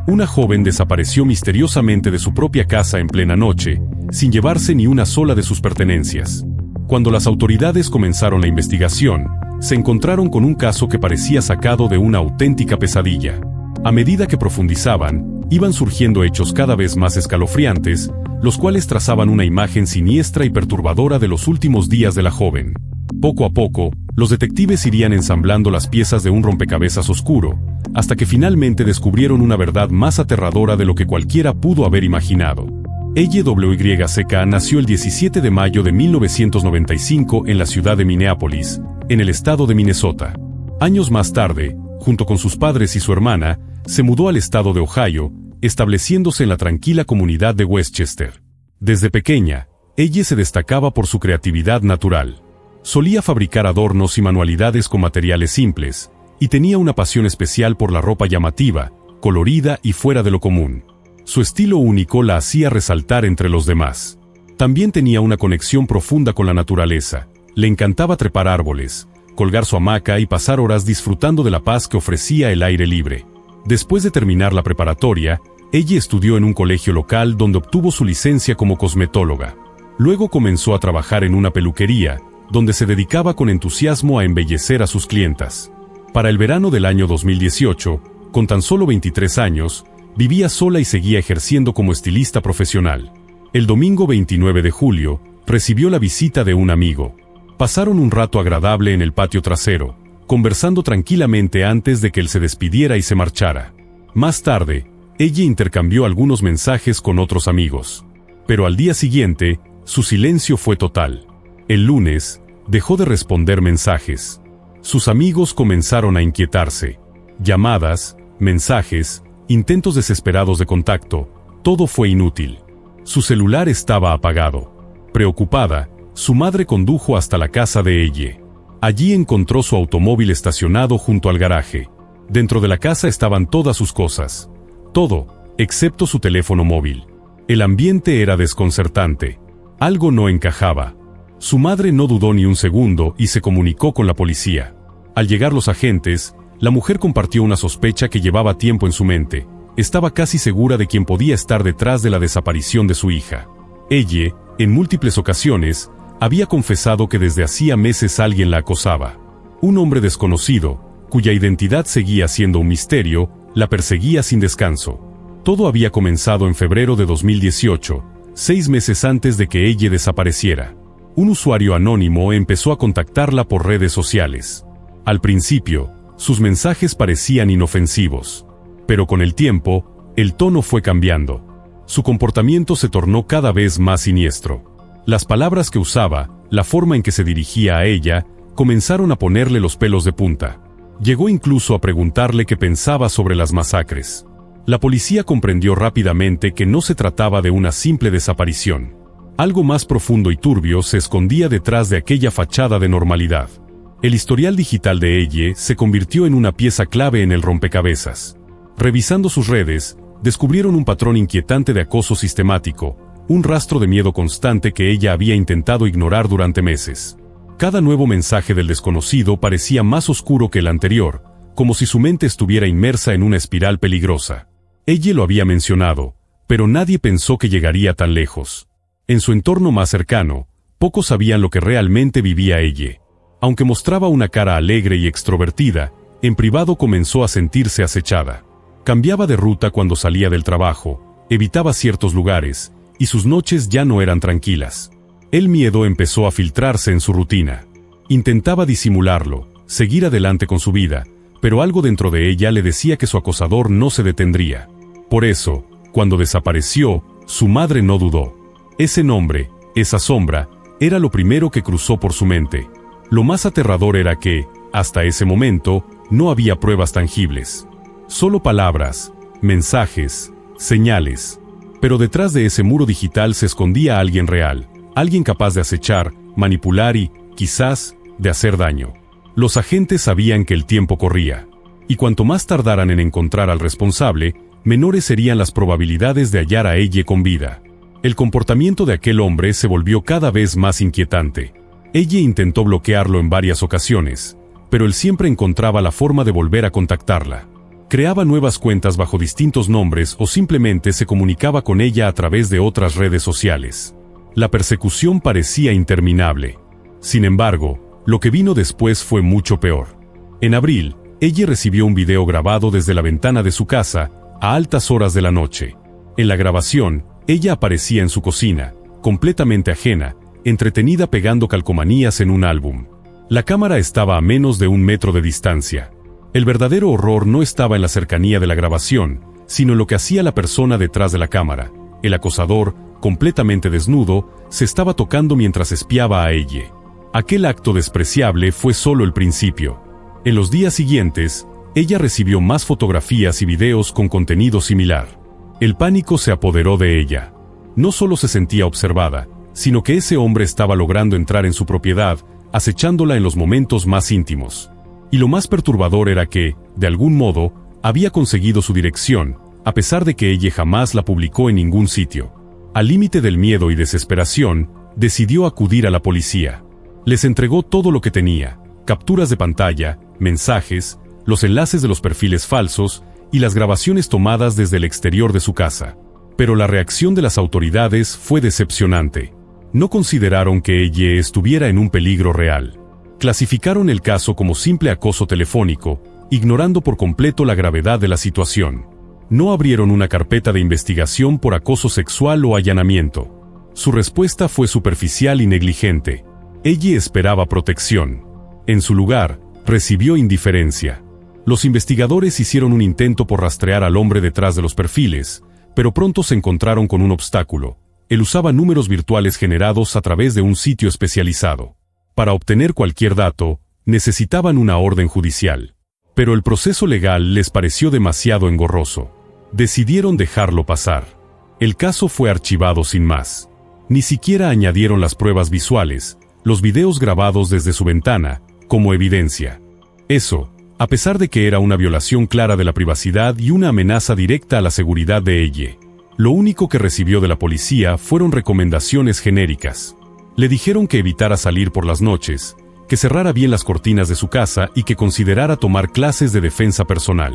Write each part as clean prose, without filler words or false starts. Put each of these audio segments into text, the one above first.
Una joven desapareció misteriosamente de su propia casa en plena noche, sin llevarse ni una sola de sus pertenencias. Cuando las autoridades comenzaron la investigación, se encontraron con un caso que parecía sacado de una auténtica pesadilla. A medida que profundizaban, iban surgiendo hechos cada vez más escalofriantes, los cuales trazaban una imagen siniestra y perturbadora de los últimos días de la joven. Poco a poco, los detectives irían ensamblando las piezas de un rompecabezas oscuro, hasta que finalmente descubrieron una verdad más aterradora de lo que cualquiera pudo haber imaginado. LWYCK nació el 17 de mayo de 1995 en la ciudad de Minneapolis, en el estado de Minnesota. Años más tarde, junto con sus padres y su hermana, se mudó al estado de Ohio, estableciéndose en la tranquila comunidad de Westchester. Desde pequeña, ella se destacaba por su creatividad natural. Solía fabricar adornos y manualidades con materiales simples, y tenía una pasión especial por la ropa llamativa, colorida y fuera de lo común. Su estilo único la hacía resaltar entre los demás. También tenía una conexión profunda con la naturaleza. Le encantaba trepar árboles, colgar su hamaca y pasar horas disfrutando de la paz que ofrecía el aire libre. Después de terminar la preparatoria, ella estudió en un colegio local donde obtuvo su licencia como cosmetóloga. Luego comenzó a trabajar en una peluquería, donde se dedicaba con entusiasmo a embellecer a sus clientas. Para el verano del año 2018, con tan solo 23 años, vivía sola y seguía ejerciendo como estilista profesional. El domingo 29 de julio, recibió la visita de un amigo. Pasaron un rato agradable en el patio trasero, conversando tranquilamente antes de que él se despidiera y se marchara. Más tarde, ella intercambió algunos mensajes con otros amigos. Pero al día siguiente, su silencio fue total. El lunes, dejó de responder mensajes. Sus amigos comenzaron a inquietarse. Llamadas, mensajes, intentos desesperados de contacto, todo fue inútil. Su celular estaba apagado. Preocupada, su madre condujo hasta la casa de ella. Allí encontró su automóvil estacionado junto al garaje. Dentro de la casa estaban todas sus cosas. Todo, excepto su teléfono móvil. El ambiente era desconcertante. Algo no encajaba. Su madre no dudó ni un segundo y se comunicó con la policía. Al llegar los agentes, la mujer compartió una sospecha que llevaba tiempo en su mente. Estaba casi segura de quién podía estar detrás de la desaparición de su hija. Ella, en múltiples ocasiones, había confesado que desde hacía meses alguien la acosaba. Un hombre desconocido, cuya identidad seguía siendo un misterio, la perseguía sin descanso. Todo había comenzado en febrero de 2018, 6 meses antes de que ella desapareciera. Un usuario anónimo empezó a contactarla por redes sociales. Al principio, sus mensajes parecían inofensivos. Pero con el tiempo, el tono fue cambiando. Su comportamiento se tornó cada vez más siniestro. Las palabras que usaba, la forma en que se dirigía a ella, comenzaron a ponerle los pelos de punta. Llegó incluso a preguntarle qué pensaba sobre las masacres. La policía comprendió rápidamente que no se trataba de una simple desaparición. Algo más profundo y turbio se escondía detrás de aquella fachada de normalidad. El historial digital de ella se convirtió en una pieza clave en el rompecabezas. Revisando sus redes, descubrieron un patrón inquietante de acoso sistemático, un rastro de miedo constante que ella había intentado ignorar durante meses. Cada nuevo mensaje del desconocido parecía más oscuro que el anterior, como si su mente estuviera inmersa en una espiral peligrosa. Ella lo había mencionado, pero nadie pensó que llegaría tan lejos. En su entorno más cercano, pocos sabían lo que realmente vivía ella. Aunque mostraba una cara alegre y extrovertida, en privado comenzó a sentirse acechada. Cambiaba de ruta cuando salía del trabajo, evitaba ciertos lugares, y sus noches ya no eran tranquilas. El miedo empezó a filtrarse en su rutina. Intentaba disimularlo, seguir adelante con su vida, pero algo dentro de ella le decía que su acosador no se detendría. Por eso, cuando desapareció, su madre no dudó. Ese nombre, esa sombra, era lo primero que cruzó por su mente. Lo más aterrador era que, hasta ese momento, no había pruebas tangibles. Solo palabras, mensajes, señales. Pero detrás de ese muro digital se escondía alguien real, alguien capaz de acechar, manipular y, quizás, de hacer daño. Los agentes sabían que el tiempo corría. Y cuanto más tardaran en encontrar al responsable, menores serían las probabilidades de hallar a ella con vida. El comportamiento de aquel hombre se volvió cada vez más inquietante. Ella intentó bloquearlo en varias ocasiones, pero él siempre encontraba la forma de volver a contactarla. Creaba nuevas cuentas bajo distintos nombres o simplemente se comunicaba con ella a través de otras redes sociales. La persecución parecía interminable. Sin embargo, lo que vino después fue mucho peor. En abril, ella recibió un video grabado desde la ventana de su casa, a altas horas de la noche. En la grabación, ella aparecía en su cocina, completamente ajena, entretenida pegando calcomanías en un álbum. La cámara estaba a menos de 1 metro de distancia. El verdadero horror no estaba en la cercanía de la grabación, sino en lo que hacía la persona detrás de la cámara. El acosador, completamente desnudo, se estaba tocando mientras espiaba a ella. Aquel acto despreciable fue solo el principio. En los días siguientes, ella recibió más fotografías y videos con contenido similar. El pánico se apoderó de ella. No solo se sentía observada, sino que ese hombre estaba logrando entrar en su propiedad, acechándola en los momentos más íntimos. Y lo más perturbador era que, de algún modo, había conseguido su dirección, a pesar de que ella jamás la publicó en ningún sitio. Al límite del miedo y desesperación, decidió acudir a la policía. Les entregó todo lo que tenía: capturas de pantalla, mensajes, los enlaces de los perfiles falsos y las grabaciones tomadas desde el exterior de su casa. Pero la reacción de las autoridades fue decepcionante. No consideraron que ella estuviera en un peligro real. Clasificaron el caso como simple acoso telefónico, ignorando por completo la gravedad de la situación. No abrieron una carpeta de investigación por acoso sexual o allanamiento. Su respuesta fue superficial y negligente. Ella esperaba protección. En su lugar, recibió indiferencia. Los investigadores hicieron un intento por rastrear al hombre detrás de los perfiles, pero pronto se encontraron con un obstáculo. Él usaba números virtuales generados a través de un sitio especializado. Para obtener cualquier dato, necesitaban una orden judicial. Pero el proceso legal les pareció demasiado engorroso. Decidieron dejarlo pasar. El caso fue archivado sin más. Ni siquiera añadieron las pruebas visuales, los videos grabados desde su ventana, como evidencia. Eso, a pesar de que era una violación clara de la privacidad y una amenaza directa a la seguridad de ella. Lo único que recibió de la policía fueron recomendaciones genéricas. Le dijeron que evitara salir por las noches, que cerrara bien las cortinas de su casa y que considerara tomar clases de defensa personal.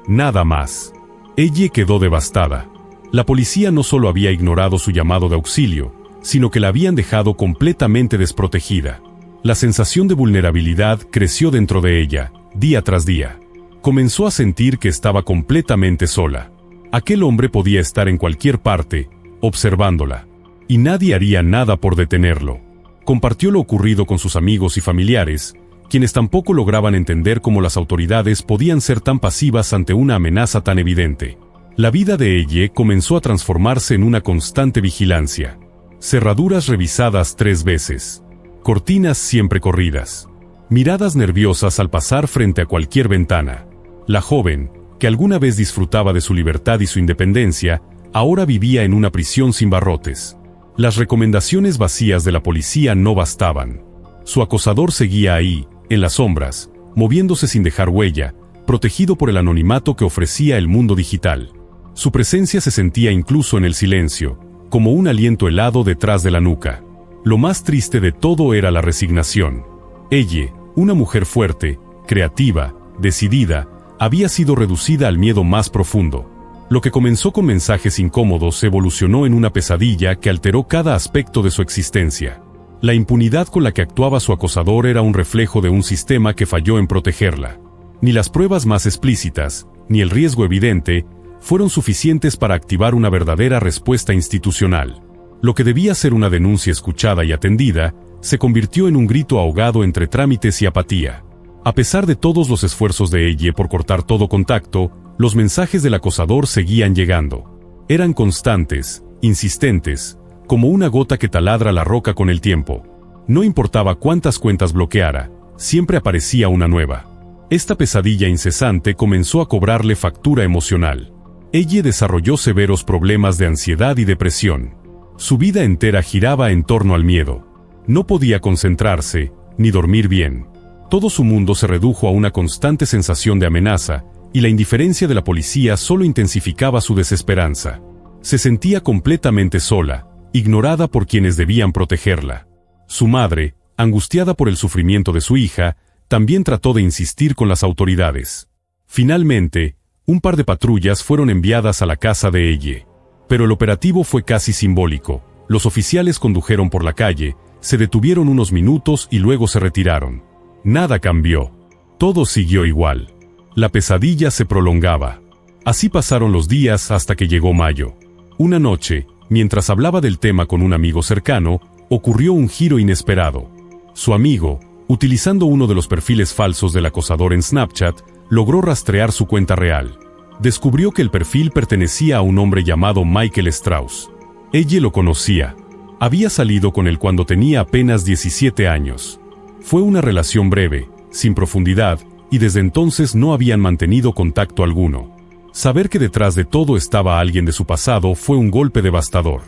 Nada más. Ella quedó devastada. La policía no solo había ignorado su llamado de auxilio, sino que la habían dejado completamente desprotegida. La sensación de vulnerabilidad creció dentro de ella, día tras día. Comenzó a sentir que estaba completamente sola. Aquel hombre podía estar en cualquier parte, observándola. Y nadie haría nada por detenerlo. Compartió lo ocurrido con sus amigos y familiares, quienes tampoco lograban entender cómo las autoridades podían ser tan pasivas ante una amenaza tan evidente. La vida de ella comenzó a transformarse en una constante vigilancia. Cerraduras revisadas 3 veces. Cortinas siempre corridas. Miradas nerviosas al pasar frente a cualquier ventana. La joven, que alguna vez disfrutaba de su libertad y su independencia, ahora vivía en una prisión sin barrotes. Las recomendaciones vacías de la policía no bastaban. Su acosador seguía ahí, en las sombras, moviéndose sin dejar huella, protegido por el anonimato que ofrecía el mundo digital. Su presencia se sentía incluso en el silencio, como un aliento helado detrás de la nuca. Lo más triste de todo era la resignación. Ella, una mujer fuerte, creativa, decidida, había sido reducida al miedo más profundo. Lo que comenzó con mensajes incómodos evolucionó en una pesadilla que alteró cada aspecto de su existencia. La impunidad con la que actuaba su acosador era un reflejo de un sistema que falló en protegerla. Ni las pruebas más explícitas, ni el riesgo evidente, fueron suficientes para activar una verdadera respuesta institucional. Lo que debía ser una denuncia escuchada y atendida, se convirtió en un grito ahogado entre trámites y apatía. A pesar de todos los esfuerzos de ella por cortar todo contacto, los mensajes del acosador seguían llegando. Eran constantes, insistentes, como una gota que taladra la roca con el tiempo. No importaba cuántas cuentas bloqueara, siempre aparecía una nueva. Esta pesadilla incesante comenzó a cobrarle factura emocional. Ella desarrolló severos problemas de ansiedad y depresión. Su vida entera giraba en torno al miedo. No podía concentrarse, ni dormir bien. Todo su mundo se redujo a una constante sensación de amenaza, y la indiferencia de la policía solo intensificaba su desesperanza. Se sentía completamente sola, ignorada por quienes debían protegerla. Su madre, angustiada por el sufrimiento de su hija, también trató de insistir con las autoridades. Finalmente, Un par de patrullas fueron enviadas a la casa de ella. Pero el operativo fue casi simbólico. Los oficiales condujeron por la calle, se detuvieron unos minutos y luego se retiraron. Nada cambió. Todo siguió igual. La pesadilla se prolongaba. Así pasaron los días hasta que llegó mayo. Una noche, mientras hablaba del tema con un amigo cercano, ocurrió un giro inesperado. Su amigo, utilizando uno de los perfiles falsos del acosador en Snapchat, logró rastrear su cuenta real. Descubrió que el perfil pertenecía a un hombre llamado Michael Strauss. Ella lo conocía. Había salido con él cuando tenía apenas 17 años. Fue una relación breve, sin profundidad, y desde entonces no habían mantenido contacto alguno. Saber que detrás de todo estaba alguien de su pasado fue un golpe devastador.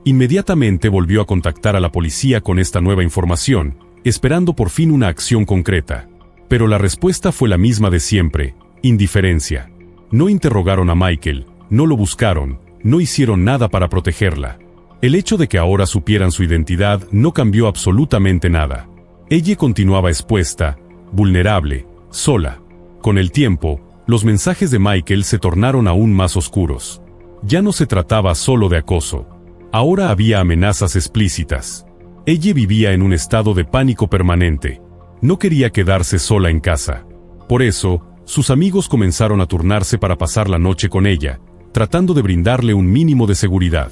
Inmediatamente volvió a contactar a la policía con esta nueva información, esperando por fin una acción concreta. Pero la respuesta fue la misma de siempre: indiferencia. No interrogaron a Michael, no lo buscaron, no hicieron nada para protegerla. El hecho de que ahora supieran su identidad no cambió absolutamente nada. Ella continuaba expuesta, vulnerable, sola. Con el tiempo, los mensajes de Michael se tornaron aún más oscuros. Ya no se trataba solo de acoso. Ahora había amenazas explícitas. Ella vivía en un estado de pánico permanente. No quería quedarse sola en casa. Por eso, sus amigos comenzaron a turnarse para pasar la noche con ella, tratando de brindarle un mínimo de seguridad.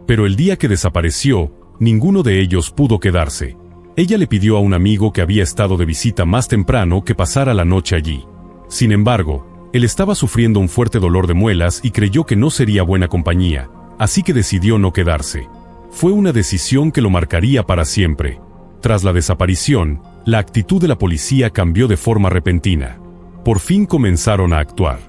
Pero el día que desapareció, ninguno de ellos pudo quedarse. Ella le pidió a un amigo que había estado de visita más temprano que pasara la noche allí. Sin embargo, él estaba sufriendo un fuerte dolor de muelas y creyó que no sería buena compañía, así que decidió no quedarse. Fue una decisión que lo marcaría para siempre. Tras la desaparición, la actitud de la policía cambió de forma repentina. Por fin comenzaron a actuar.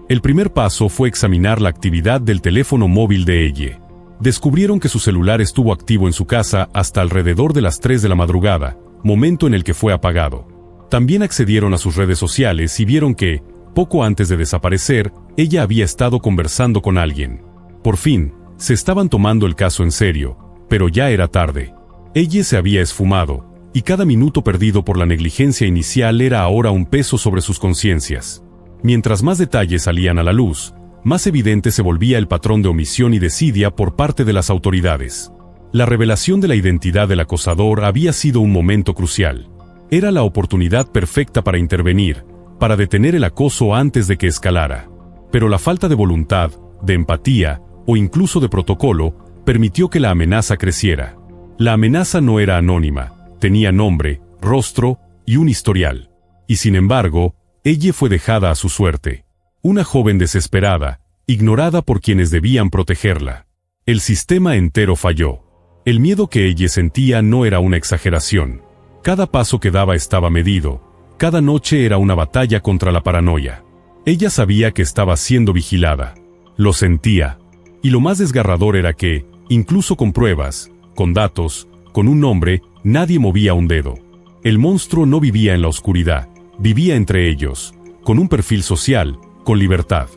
El primer paso fue examinar la actividad del teléfono móvil de ella. Descubrieron que su celular estuvo activo en su casa hasta alrededor de las 3 de la madrugada, momento en el que fue apagado. También accedieron a sus redes sociales y vieron que, poco antes de desaparecer, ella había estado conversando con alguien. Por fin, se estaban tomando el caso en serio, pero ya era tarde. Ella se había esfumado, y cada minuto perdido por la negligencia inicial era ahora un peso sobre sus conciencias. Mientras más detalles salían a la luz, más evidente se volvía el patrón de omisión y desidia por parte de las autoridades. La revelación de la identidad del acosador había sido un momento crucial. Era la oportunidad perfecta para intervenir, para detener el acoso antes de que escalara. Pero la falta de voluntad, de empatía, o incluso de protocolo, permitió que la amenaza creciera. La amenaza no era anónima, tenía nombre, rostro y un historial. Y sin embargo, ella fue dejada a su suerte. Una joven desesperada, ignorada por quienes debían protegerla. El sistema entero falló. El miedo que ella sentía no era una exageración. Cada paso que daba estaba medido. Cada noche era una batalla contra la paranoia. Ella sabía que estaba siendo vigilada. Lo sentía. Y lo más desgarrador era que, incluso con pruebas, con datos, con un nombre, nadie movía un dedo. El monstruo no vivía en la oscuridad, vivía entre ellos, con un perfil social, con libertad.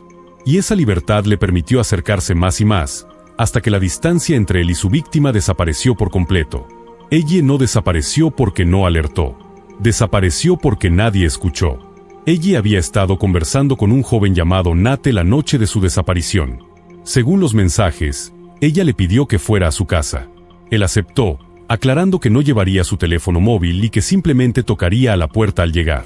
Y esa libertad le permitió acercarse más y más, hasta que la distancia entre él y su víctima desapareció por completo. Ella no desapareció porque no alertó. Desapareció porque nadie escuchó. Ella había estado conversando con un joven llamado Nate la noche de su desaparición. Según los mensajes, ella le pidió que fuera a su casa. Él aceptó, aclarando que no llevaría su teléfono móvil y que simplemente tocaría a la puerta al llegar.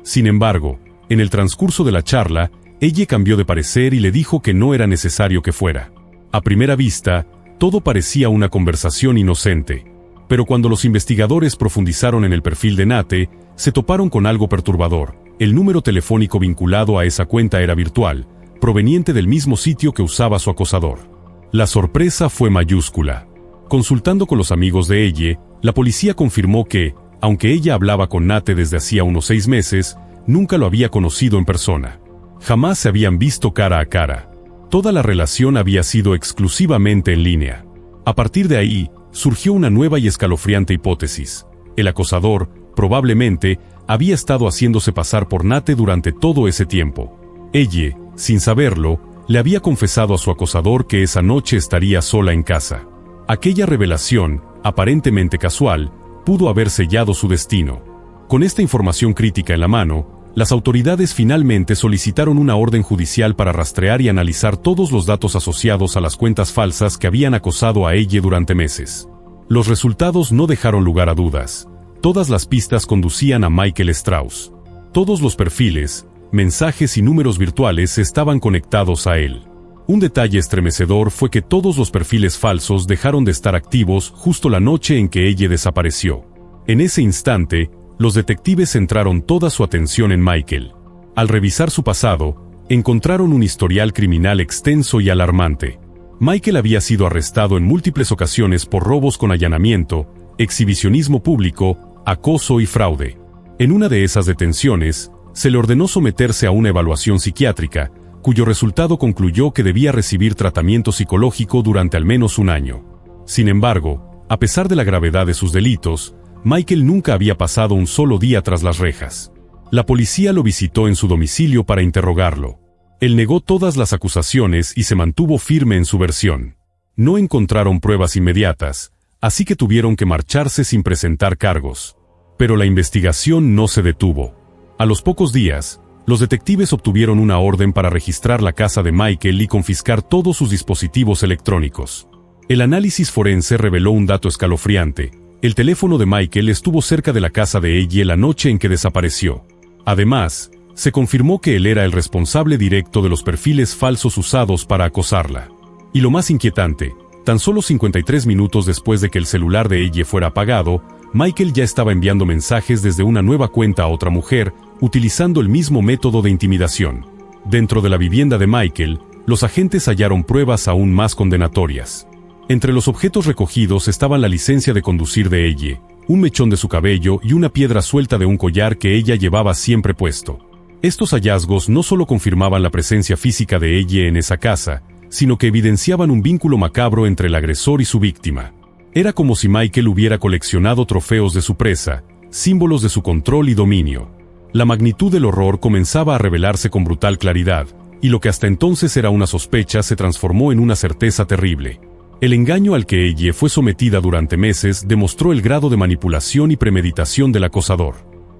Sin embargo, en el transcurso de la charla, ella cambió de parecer y le dijo que no era necesario que fuera. A primera vista, todo parecía una conversación inocente. Pero cuando los investigadores profundizaron en el perfil de Nate, se toparon con algo perturbador. El número telefónico vinculado a esa cuenta era virtual, proveniente del mismo sitio que usaba su acosador. La sorpresa fue mayúscula. Consultando con los amigos de ella, la policía confirmó que, aunque ella hablaba con Nate desde hacía unos 6 meses, nunca lo había conocido en persona. Jamás se habían visto cara a cara. Toda la relación había sido exclusivamente en línea. A partir de ahí, surgió una nueva y escalofriante hipótesis. El acosador, probablemente, había estado haciéndose pasar por Nate durante todo ese tiempo. Ella, sin saberlo, le había confesado a su acosador que esa noche estaría sola en casa. Aquella revelación, aparentemente casual, pudo haber sellado su destino. Con esta información crítica en la mano, Las autoridades finalmente solicitaron una orden judicial para rastrear y analizar todos los datos asociados a las cuentas falsas que habían acosado a ella durante meses. Los resultados no dejaron lugar a dudas. Todas las pistas conducían a Michael Strauss. Todos los perfiles, mensajes y números virtuales estaban conectados a él. Un detalle estremecedor fue que todos los perfiles falsos dejaron de estar activos justo la noche en que ella desapareció. En ese instante, los detectives centraron toda su atención en Michael. Al revisar su pasado, encontraron un historial criminal extenso y alarmante. Michael había sido arrestado en múltiples ocasiones por robos con allanamiento, exhibicionismo público, acoso y fraude. En una de esas detenciones, se le ordenó someterse a una evaluación psiquiátrica, cuyo resultado concluyó que debía recibir tratamiento psicológico durante al menos un año. Sin embargo, a pesar de la gravedad de sus delitos, Michael nunca había pasado un solo día tras las rejas. La policía lo visitó en su domicilio para interrogarlo. Él negó todas las acusaciones y se mantuvo firme en su versión. No encontraron pruebas inmediatas, así que tuvieron que marcharse sin presentar cargos. Pero la investigación no se detuvo. A los pocos días, los detectives obtuvieron una orden para registrar la casa de Michael y confiscar todos sus dispositivos electrónicos. El análisis forense reveló un dato escalofriante. El teléfono de Michael estuvo cerca de la casa de ella la noche en que desapareció. Además, se confirmó que él era el responsable directo de los perfiles falsos usados para acosarla. Y lo más inquietante, tan solo 53 minutos después de que el celular de ella fuera apagado, Michael ya estaba enviando mensajes desde una nueva cuenta a otra mujer, utilizando el mismo método de intimidación. Dentro de la vivienda de Michael, los agentes hallaron pruebas aún más condenatorias. Entre los objetos recogidos estaban la licencia de conducir de ella, un mechón de su cabello y una piedra suelta de un collar que ella llevaba siempre puesto. Estos hallazgos no solo confirmaban la presencia física de ella en esa casa, sino que evidenciaban un vínculo macabro entre el agresor y su víctima. Era como si Michael hubiera coleccionado trofeos de su presa, símbolos de su control y dominio. La magnitud del horror comenzaba a revelarse con brutal claridad, y lo que hasta entonces era una sospecha se transformó en una certeza terrible. El engaño al que ella fue sometida durante meses demostró el grado de manipulación y premeditación del acosador.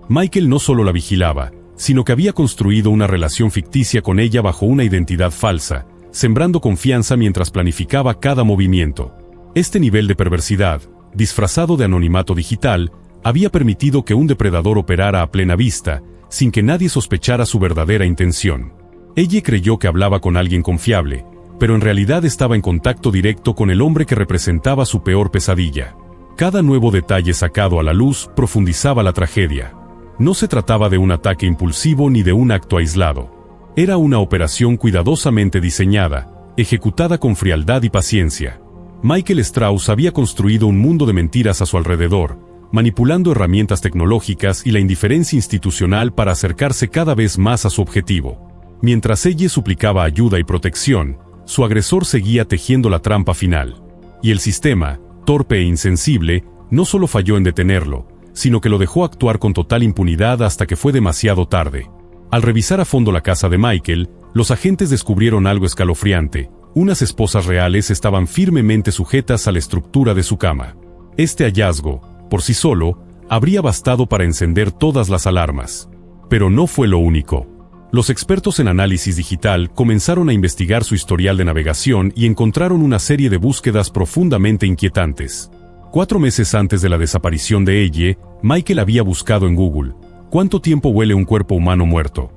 Michael no solo la vigilaba, sino que había construido una relación ficticia con ella bajo una identidad falsa, sembrando confianza mientras planificaba cada movimiento. Este nivel de perversidad, disfrazado de anonimato digital, había permitido que un depredador operara a plena vista, sin que nadie sospechara su verdadera intención. Ella creyó que hablaba con alguien confiable, pero en realidad estaba en contacto directo con el hombre que representaba su peor pesadilla. Cada nuevo detalle sacado a la luz profundizaba la tragedia. No se trataba de un ataque impulsivo ni de un acto aislado. Era una operación cuidadosamente diseñada, ejecutada con frialdad y paciencia. Michael Strauss había construido un mundo de mentiras a su alrededor, manipulando herramientas tecnológicas y la indiferencia institucional para acercarse cada vez más a su objetivo. Mientras ella suplicaba ayuda y protección, su agresor seguía tejiendo la trampa final. Y el sistema, torpe e insensible, no solo falló en detenerlo, sino que lo dejó actuar con total impunidad hasta que fue demasiado tarde. Al revisar a fondo la casa de Michael, los agentes descubrieron algo escalofriante. Unas esposas reales estaban firmemente sujetas a la estructura de su cama. Este hallazgo, por sí solo, habría bastado para encender todas las alarmas. Pero no fue lo único. Los expertos en análisis digital comenzaron a investigar su historial de navegación y encontraron una serie de búsquedas profundamente inquietantes. 4 meses antes de la desaparición de ella, Michael había buscado en Google, ¿cuánto tiempo huele un cuerpo humano muerto?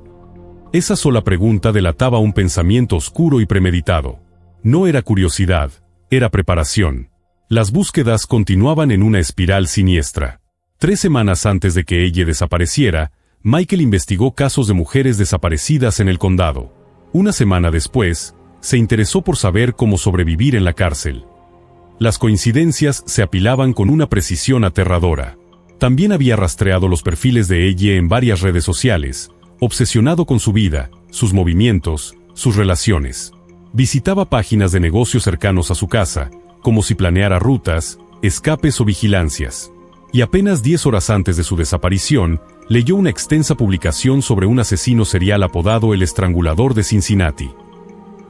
Esa sola pregunta delataba un pensamiento oscuro y premeditado. No era curiosidad, era preparación. Las búsquedas continuaban en una espiral siniestra. 3 semanas antes de que ella desapareciera, Michael investigó casos de mujeres desaparecidas en el condado. Una semana después, se interesó por saber cómo sobrevivir en la cárcel. Las coincidencias se apilaban con una precisión aterradora. También había rastreado los perfiles de ella en varias redes sociales, obsesionado con su vida, sus movimientos, sus relaciones. Visitaba páginas de negocios cercanos a su casa, como si planeara rutas, escapes o vigilancias. Y apenas 10 horas antes de su desaparición, leyó una extensa publicación sobre un asesino serial apodado el Estrangulador de Cincinnati.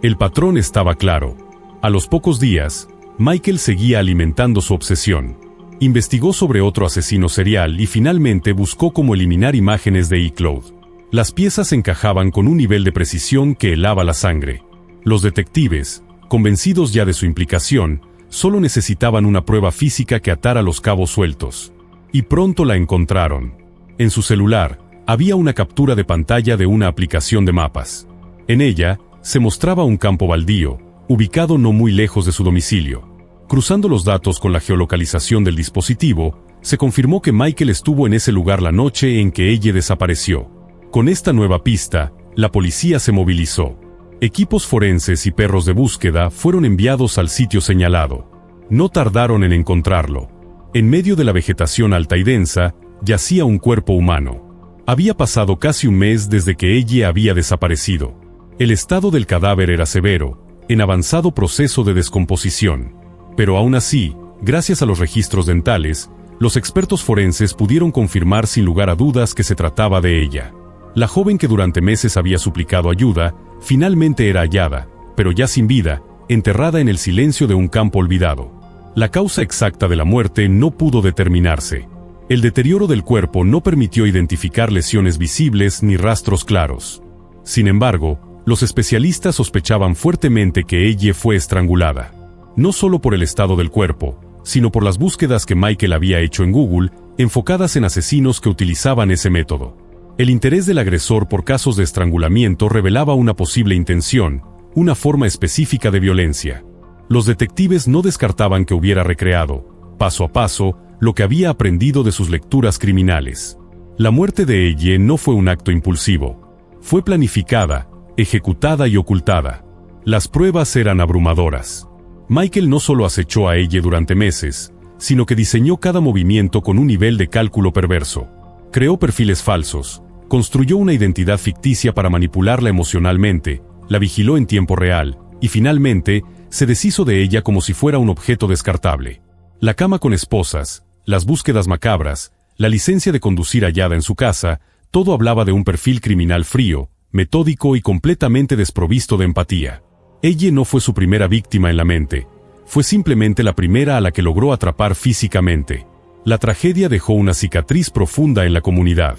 El patrón estaba claro. A los pocos días, Michael seguía alimentando su obsesión. Investigó sobre otro asesino serial y finalmente buscó cómo eliminar imágenes de iCloud. Las piezas encajaban con un nivel de precisión que helaba la sangre. Los detectives, convencidos ya de su implicación, solo necesitaban una prueba física que atara los cabos sueltos. Y pronto la encontraron. En su celular, había una captura de pantalla de una aplicación de mapas. En ella, se mostraba un campo baldío, ubicado no muy lejos de su domicilio. Cruzando los datos con la geolocalización del dispositivo, se confirmó que Michael estuvo en ese lugar la noche en que ella desapareció. Con esta nueva pista, la policía se movilizó. Equipos forenses y perros de búsqueda fueron enviados al sitio señalado. No tardaron en encontrarlo. En medio de la vegetación alta y densa, yacía un cuerpo humano. Había pasado casi un mes desde que ella había desaparecido. El estado del cadáver era severo, en avanzado proceso de descomposición. Pero aún así, gracias a los registros dentales, los expertos forenses pudieron confirmar sin lugar a dudas que se trataba de ella. La joven que durante meses había suplicado ayuda, finalmente era hallada, pero ya sin vida, enterrada en el silencio de un campo olvidado. La causa exacta de la muerte no pudo determinarse. El deterioro del cuerpo no permitió identificar lesiones visibles ni rastros claros. Sin embargo, los especialistas sospechaban fuertemente que ella fue estrangulada. No solo por el estado del cuerpo, sino por las búsquedas que Michael había hecho en Google, enfocadas en asesinos que utilizaban ese método. El interés del agresor por casos de estrangulamiento revelaba una posible intención, una forma específica de violencia. Los detectives no descartaban que hubiera recreado, paso a paso, lo que había aprendido de sus lecturas criminales. La muerte de ella no fue un acto impulsivo. Fue planificada, ejecutada y ocultada. Las pruebas eran abrumadoras. Michael no solo acechó a ella durante meses, sino que diseñó cada movimiento con un nivel de cálculo perverso. Creó perfiles falsos, construyó una identidad ficticia para manipularla emocionalmente, la vigiló en tiempo real, y finalmente, se deshizo de ella como si fuera un objeto descartable. La cama con esposas, las búsquedas macabras, la licencia de conducir hallada en su casa, todo hablaba de un perfil criminal frío, metódico y completamente desprovisto de empatía. Ella no fue su primera víctima en la mente, fue simplemente la primera a la que logró atrapar físicamente. La tragedia dejó una cicatriz profunda en la comunidad.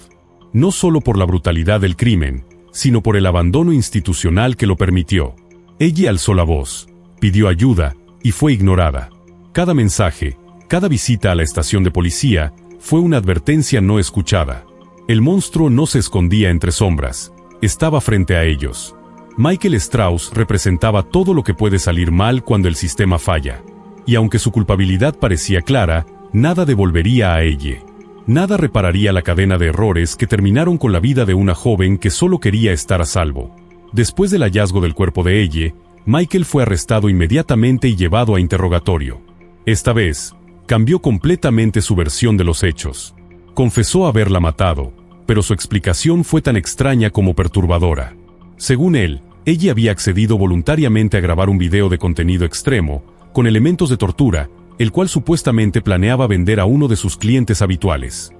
No solo por la brutalidad del crimen, sino por el abandono institucional que lo permitió. Ella alzó la voz, pidió ayuda, y fue ignorada. Cada mensaje, cada visita a la estación de policía, fue una advertencia no escuchada. El monstruo no se escondía entre sombras, estaba frente a ellos. Michael Strauss representaba todo lo que puede salir mal cuando el sistema falla. Y aunque su culpabilidad parecía clara, nada devolvería a ella. Nada repararía la cadena de errores que terminaron con la vida de una joven que solo quería estar a salvo. Después del hallazgo del cuerpo de ella, Michael fue arrestado inmediatamente y llevado a interrogatorio. Esta vez, cambió completamente su versión de los hechos. Confesó haberla matado, pero su explicación fue tan extraña como perturbadora. Según él, ella había accedido voluntariamente a grabar un video de contenido extremo, con elementos de tortura, el cual supuestamente planeaba vender a uno de sus clientes habituales.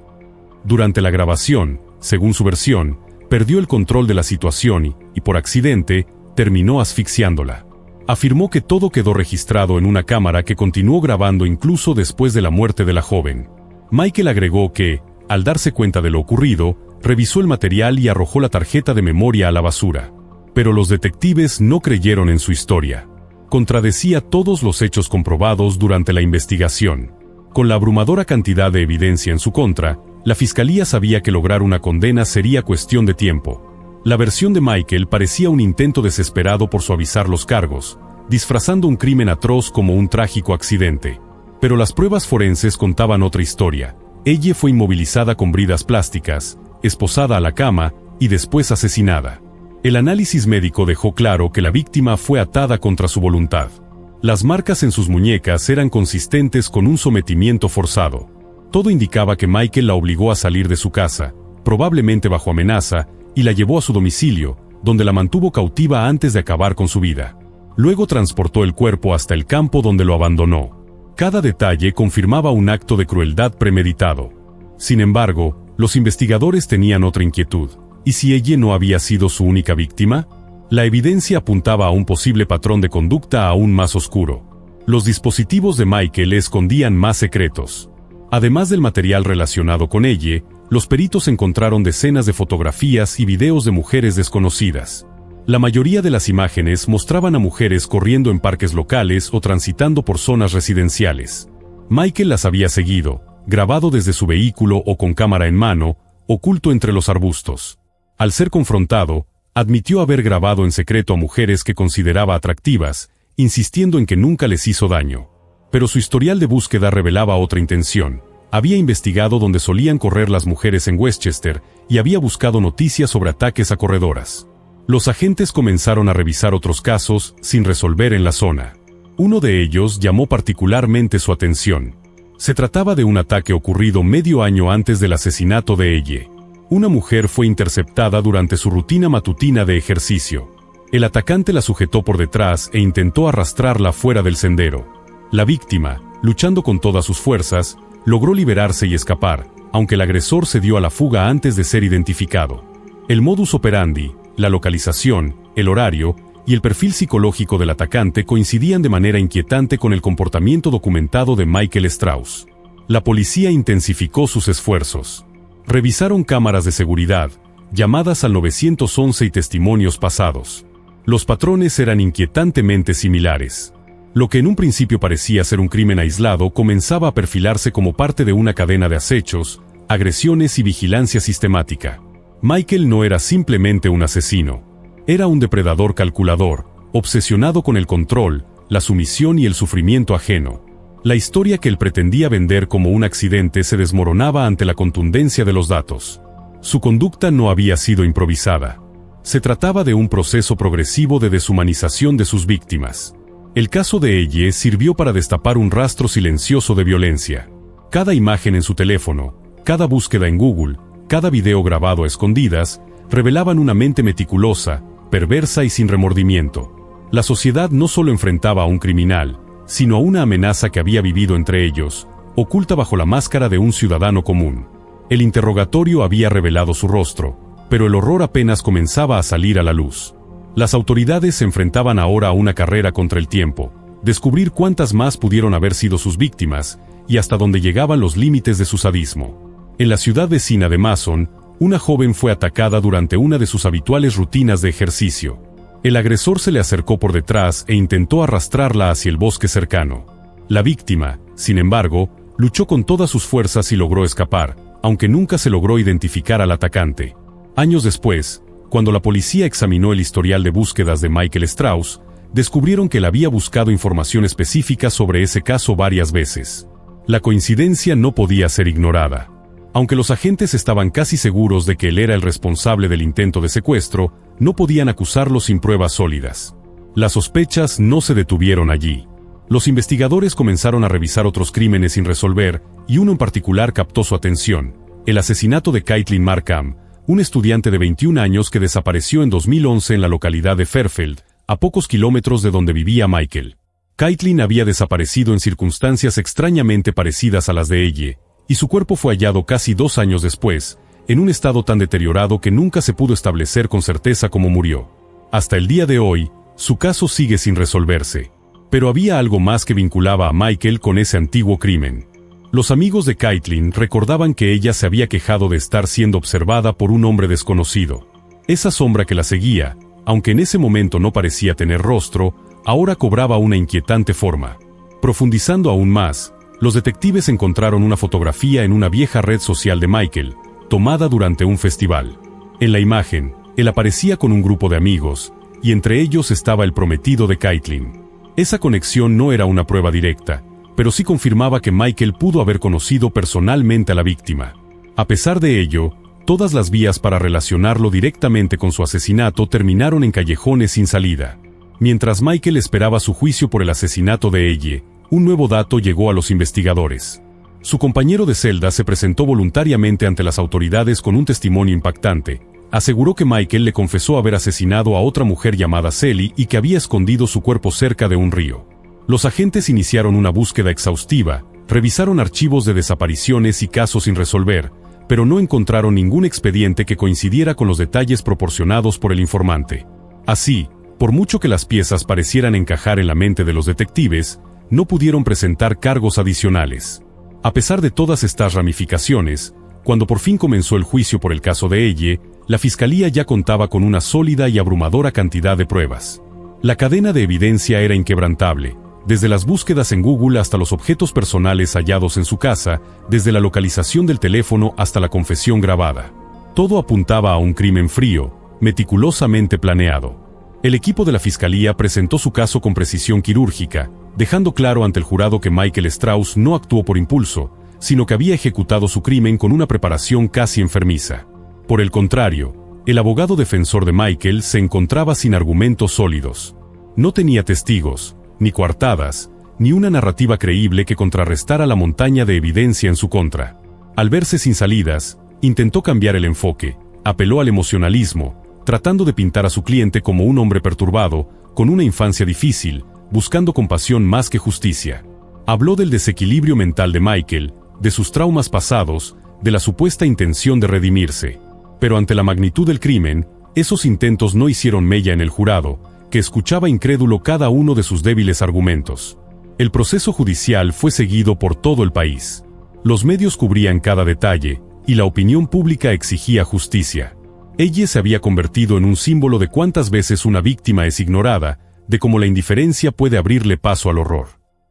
Durante la grabación, según su versión, perdió el control de la situación y por accidente, terminó asfixiándola. Afirmó que todo quedó registrado en una cámara que continuó grabando incluso después de la muerte de la joven. Michael agregó que, al darse cuenta de lo ocurrido, revisó el material y arrojó la tarjeta de memoria a la basura. Pero los detectives no creyeron en su historia. Contradecía todos los hechos comprobados durante la investigación. Con la abrumadora cantidad de evidencia en su contra, la fiscalía sabía que lograr una condena sería cuestión de tiempo. La versión de Michael parecía un intento desesperado por suavizar los cargos, disfrazando un crimen atroz como un trágico accidente. Pero las pruebas forenses contaban otra historia. Ella fue inmovilizada con bridas plásticas, esposada a la cama y después asesinada. El análisis médico dejó claro que la víctima fue atada contra su voluntad. Las marcas en sus muñecas eran consistentes con un sometimiento forzado. Todo indicaba que Michael la obligó a salir de su casa, probablemente bajo amenaza, y la llevó a su domicilio, donde la mantuvo cautiva antes de acabar con su vida. Luego transportó el cuerpo hasta el campo donde lo abandonó. Cada detalle confirmaba un acto de crueldad premeditado. Sin embargo, los investigadores tenían otra inquietud. ¿Y si ella no había sido su única víctima? La evidencia apuntaba a un posible patrón de conducta aún más oscuro. Los dispositivos de Michael escondían más secretos. Además del material relacionado con ella, Los peritos encontraron decenas de fotografías y videos de mujeres desconocidas. La mayoría de las imágenes mostraban a mujeres corriendo en parques locales o transitando por zonas residenciales. Michael las había seguido, grabado desde su vehículo o con cámara en mano, oculto entre los arbustos. Al ser confrontado, admitió haber grabado en secreto a mujeres que consideraba atractivas, insistiendo en que nunca les hizo daño. Pero su historial de búsqueda revelaba otra intención. Había investigado dónde solían correr las mujeres en Westchester y había buscado noticias sobre ataques a corredoras. Los agentes comenzaron a revisar otros casos sin resolver en la zona. Uno de ellos llamó particularmente su atención. Se trataba de un ataque ocurrido medio año antes del asesinato de Elle. Una mujer fue interceptada durante su rutina matutina de ejercicio. El atacante la sujetó por detrás e intentó arrastrarla fuera del sendero. La víctima, luchando con todas sus fuerzas, logró liberarse y escapar, aunque el agresor se dio a la fuga antes de ser identificado. El modus operandi, la localización, el horario y el perfil psicológico del atacante coincidían de manera inquietante con el comportamiento documentado de Michael Strauss. La policía intensificó sus esfuerzos. Revisaron cámaras de seguridad, llamadas al 911 y testimonios pasados. Los patrones eran inquietantemente similares. Lo que en un principio parecía ser un crimen aislado comenzaba a perfilarse como parte de una cadena de acechos, agresiones y vigilancia sistemática. Michael no era simplemente un asesino. Era un depredador calculador, obsesionado con el control, la sumisión y el sufrimiento ajeno. La historia que él pretendía vender como un accidente se desmoronaba ante la contundencia de los datos. Su conducta no había sido improvisada. Se trataba de un proceso progresivo de deshumanización de sus víctimas. El caso de Elle sirvió para destapar un rastro silencioso de violencia. Cada imagen en su teléfono, cada búsqueda en Google, cada video grabado a escondidas, revelaban una mente meticulosa, perversa y sin remordimiento. La sociedad no solo enfrentaba a un criminal, sino a una amenaza que había vivido entre ellos, oculta bajo la máscara de un ciudadano común. El interrogatorio había revelado su rostro, pero el horror apenas comenzaba a salir a la luz. Las autoridades se enfrentaban ahora a una carrera contra el tiempo, descubrir cuántas más pudieron haber sido sus víctimas, y hasta dónde llegaban los límites de su sadismo. En la ciudad vecina de Mason, una joven fue atacada durante una de sus habituales rutinas de ejercicio. El agresor se le acercó por detrás e intentó arrastrarla hacia el bosque cercano. La víctima, sin embargo, luchó con todas sus fuerzas y logró escapar, aunque nunca se logró identificar al atacante. Años después, cuando la policía examinó el historial de búsquedas de Michael Strauss, descubrieron que él había buscado información específica sobre ese caso varias veces. La coincidencia no podía ser ignorada. Aunque los agentes estaban casi seguros de que él era el responsable del intento de secuestro, no podían acusarlo sin pruebas sólidas. Las sospechas no se detuvieron allí. Los investigadores comenzaron a revisar otros crímenes sin resolver, y uno en particular captó su atención: el asesinato de Caitlin Markham, un estudiante de 21 años que desapareció en 2011 en la localidad de Fairfield, a pocos kilómetros de donde vivía Michael. Caitlin había desaparecido en circunstancias extrañamente parecidas a las de Elle, y su cuerpo fue hallado casi 2 años después, en un estado tan deteriorado que nunca se pudo establecer con certeza cómo murió. Hasta el día de hoy, su caso sigue sin resolverse. Pero había algo más que vinculaba a Michael con ese antiguo crimen. Los amigos de Caitlin recordaban que ella se había quejado de estar siendo observada por un hombre desconocido. Esa sombra que la seguía, aunque en ese momento no parecía tener rostro, ahora cobraba una inquietante forma. Profundizando aún más, los detectives encontraron una fotografía en una vieja red social de Michael, tomada durante un festival. En la imagen, él aparecía con un grupo de amigos, y entre ellos estaba el prometido de Caitlin. Esa conexión no era una prueba directa, pero sí confirmaba que Michael pudo haber conocido personalmente a la víctima. A pesar de ello, todas las vías para relacionarlo directamente con su asesinato terminaron en callejones sin salida. Mientras Michael esperaba su juicio por el asesinato de Elle, un nuevo dato llegó a los investigadores. Su compañero de celda se presentó voluntariamente ante las autoridades con un testimonio impactante. Aseguró que Michael le confesó haber asesinado a otra mujer llamada Sally y que había escondido su cuerpo cerca de un río. Los agentes iniciaron una búsqueda exhaustiva, revisaron archivos de desapariciones y casos sin resolver, pero no encontraron ningún expediente que coincidiera con los detalles proporcionados por el informante. Así, por mucho que las piezas parecieran encajar en la mente de los detectives, no pudieron presentar cargos adicionales. A pesar de todas estas ramificaciones, Cuando por fin comenzó el juicio por el caso de Elle, la fiscalía ya contaba con una sólida y abrumadora cantidad de pruebas. La cadena de evidencia era inquebrantable, desde las búsquedas en Google hasta los objetos personales hallados en su casa, desde la localización del teléfono hasta la confesión grabada. Todo apuntaba a un crimen frío, meticulosamente planeado. El equipo de la fiscalía presentó su caso con precisión quirúrgica, dejando claro ante el jurado que Michael Strauss no actuó por impulso, sino que había ejecutado su crimen con una preparación casi enfermiza. Por el contrario, el abogado defensor de Michael se encontraba sin argumentos sólidos. No tenía testigos, ni coartadas, ni una narrativa creíble que contrarrestara la montaña de evidencia en su contra. Al verse sin salidas, intentó cambiar el enfoque, apeló al emocionalismo, tratando de pintar a su cliente como un hombre perturbado, con una infancia difícil, buscando compasión más que justicia. Habló del desequilibrio mental de Michael, de sus traumas pasados, de la supuesta intención de redimirse. Pero ante la magnitud del crimen, esos intentos no hicieron mella en el jurado, que escuchaba incrédulo cada uno de sus débiles argumentos. El proceso judicial fue seguido por todo el país. Los medios cubrían cada detalle, y la opinión pública exigía justicia. Elle se había convertido en un símbolo de cuántas veces una víctima es ignorada, de cómo la indiferencia puede abrirle paso al horror.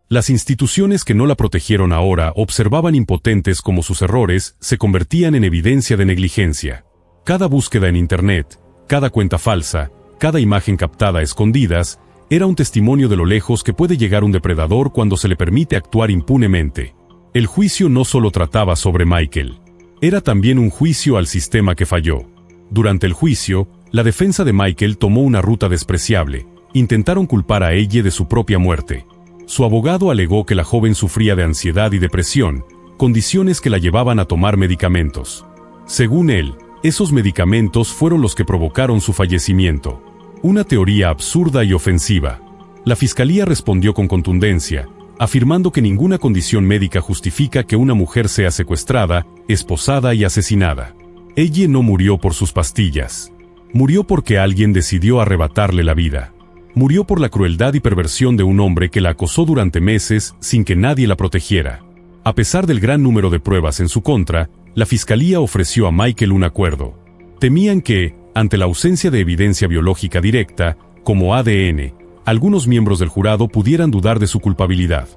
Las instituciones que no la protegieron ahora observaban impotentes cómo sus errores se convertían en evidencia de negligencia. Cada búsqueda en Internet, cada cuenta falsa, cada imagen captada a escondidas, era un testimonio de lo lejos que puede llegar un depredador cuando se le permite actuar impunemente. El juicio no solo trataba sobre Michael. Era también un juicio al sistema que falló. Durante el juicio, la defensa de Michael tomó una ruta despreciable. Intentaron culpar a Elle de su propia muerte. Su abogado alegó que la joven sufría de ansiedad y depresión, condiciones que la llevaban a tomar medicamentos. Según él, esos medicamentos fueron los que provocaron su fallecimiento. Una teoría absurda y ofensiva. La fiscalía respondió con contundencia, afirmando que ninguna condición médica justifica que una mujer sea secuestrada, esposada y asesinada. Elle no murió por sus pastillas. Murió porque alguien decidió arrebatarle la vida. Murió por la crueldad y perversión de un hombre que la acosó durante meses sin que nadie la protegiera. A pesar del gran número de pruebas en su contra, la fiscalía ofreció a Michael un acuerdo. Temían que, ante la ausencia de evidencia biológica directa, como ADN, algunos miembros del jurado pudieran dudar de su culpabilidad.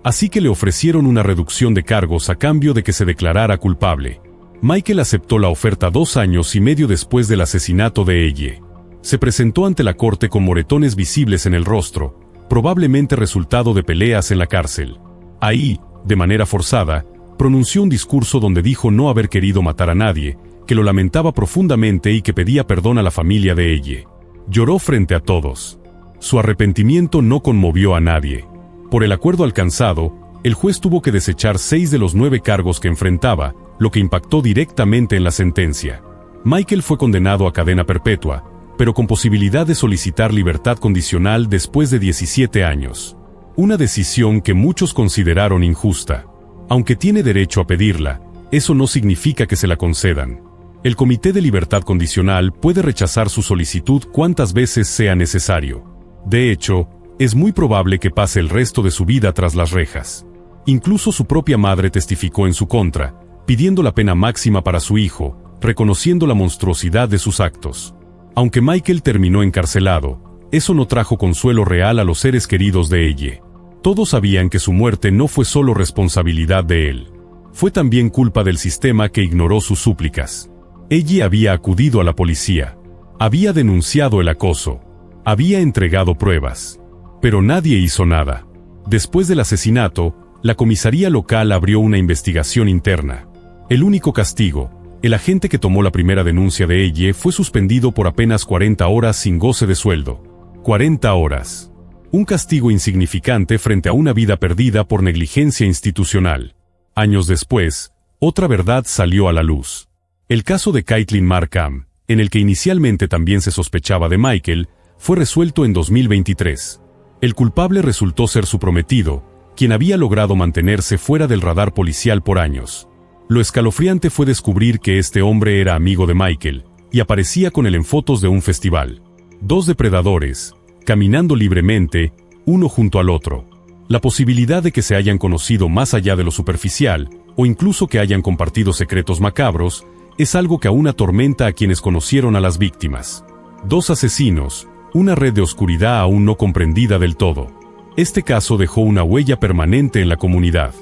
Así que le ofrecieron una reducción de cargos a cambio de que se declarara culpable. Michael aceptó la oferta 2 años y medio después del asesinato de Elle. Se presentó ante la corte con moretones visibles en el rostro, probablemente resultado de peleas en la cárcel. Ahí, de manera forzada, pronunció un discurso donde dijo no haber querido matar a nadie, que lo lamentaba profundamente y que pedía perdón a la familia de Elle. Lloró frente a todos. Su arrepentimiento no conmovió a nadie. Por el acuerdo alcanzado, el juez tuvo que desechar 6 de los 9 cargos que enfrentaba, lo que impactó directamente en la sentencia. Michael fue condenado a cadena perpetua, pero con posibilidad de solicitar libertad condicional después de 17 años. Una decisión que muchos consideraron injusta. Aunque tiene derecho a pedirla, eso no significa que se la concedan. El Comité de Libertad Condicional puede rechazar su solicitud cuantas veces sea necesario. De hecho, es muy probable que pase el resto de su vida tras las rejas. Incluso su propia madre testificó en su contra, pidiendo la pena máxima para su hijo, reconociendo la monstruosidad de sus actos. Aunque Michael terminó encarcelado, eso no trajo consuelo real a los seres queridos de Elle. Todos sabían que su muerte no fue solo responsabilidad de él. Fue también culpa del sistema que ignoró sus súplicas. Elle había acudido a la policía. Había denunciado el acoso. Había entregado pruebas. Pero nadie hizo nada. Después del asesinato, la comisaría local abrió una investigación interna. El único castigo, el agente que tomó la primera denuncia de Elle fue suspendido por apenas 40 horas sin goce de sueldo. 40 horas. Un castigo insignificante frente a una vida perdida por negligencia institucional. Años después, otra verdad salió a la luz. El caso de Caitlin Markham, en el que inicialmente también se sospechaba de Michael, fue resuelto en 2023. El culpable resultó ser su prometido, quien había logrado mantenerse fuera del radar policial por años. Lo escalofriante fue descubrir que este hombre era amigo de Michael, y aparecía con él en fotos de un festival. 2 depredadores, caminando libremente, uno junto al otro. La posibilidad de que se hayan conocido más allá de lo superficial, o incluso que hayan compartido secretos macabros, es algo que aún atormenta a quienes conocieron a las víctimas. 2 asesinos, una red de oscuridad aún no comprendida del todo. Este caso dejó una huella permanente en la comunidad.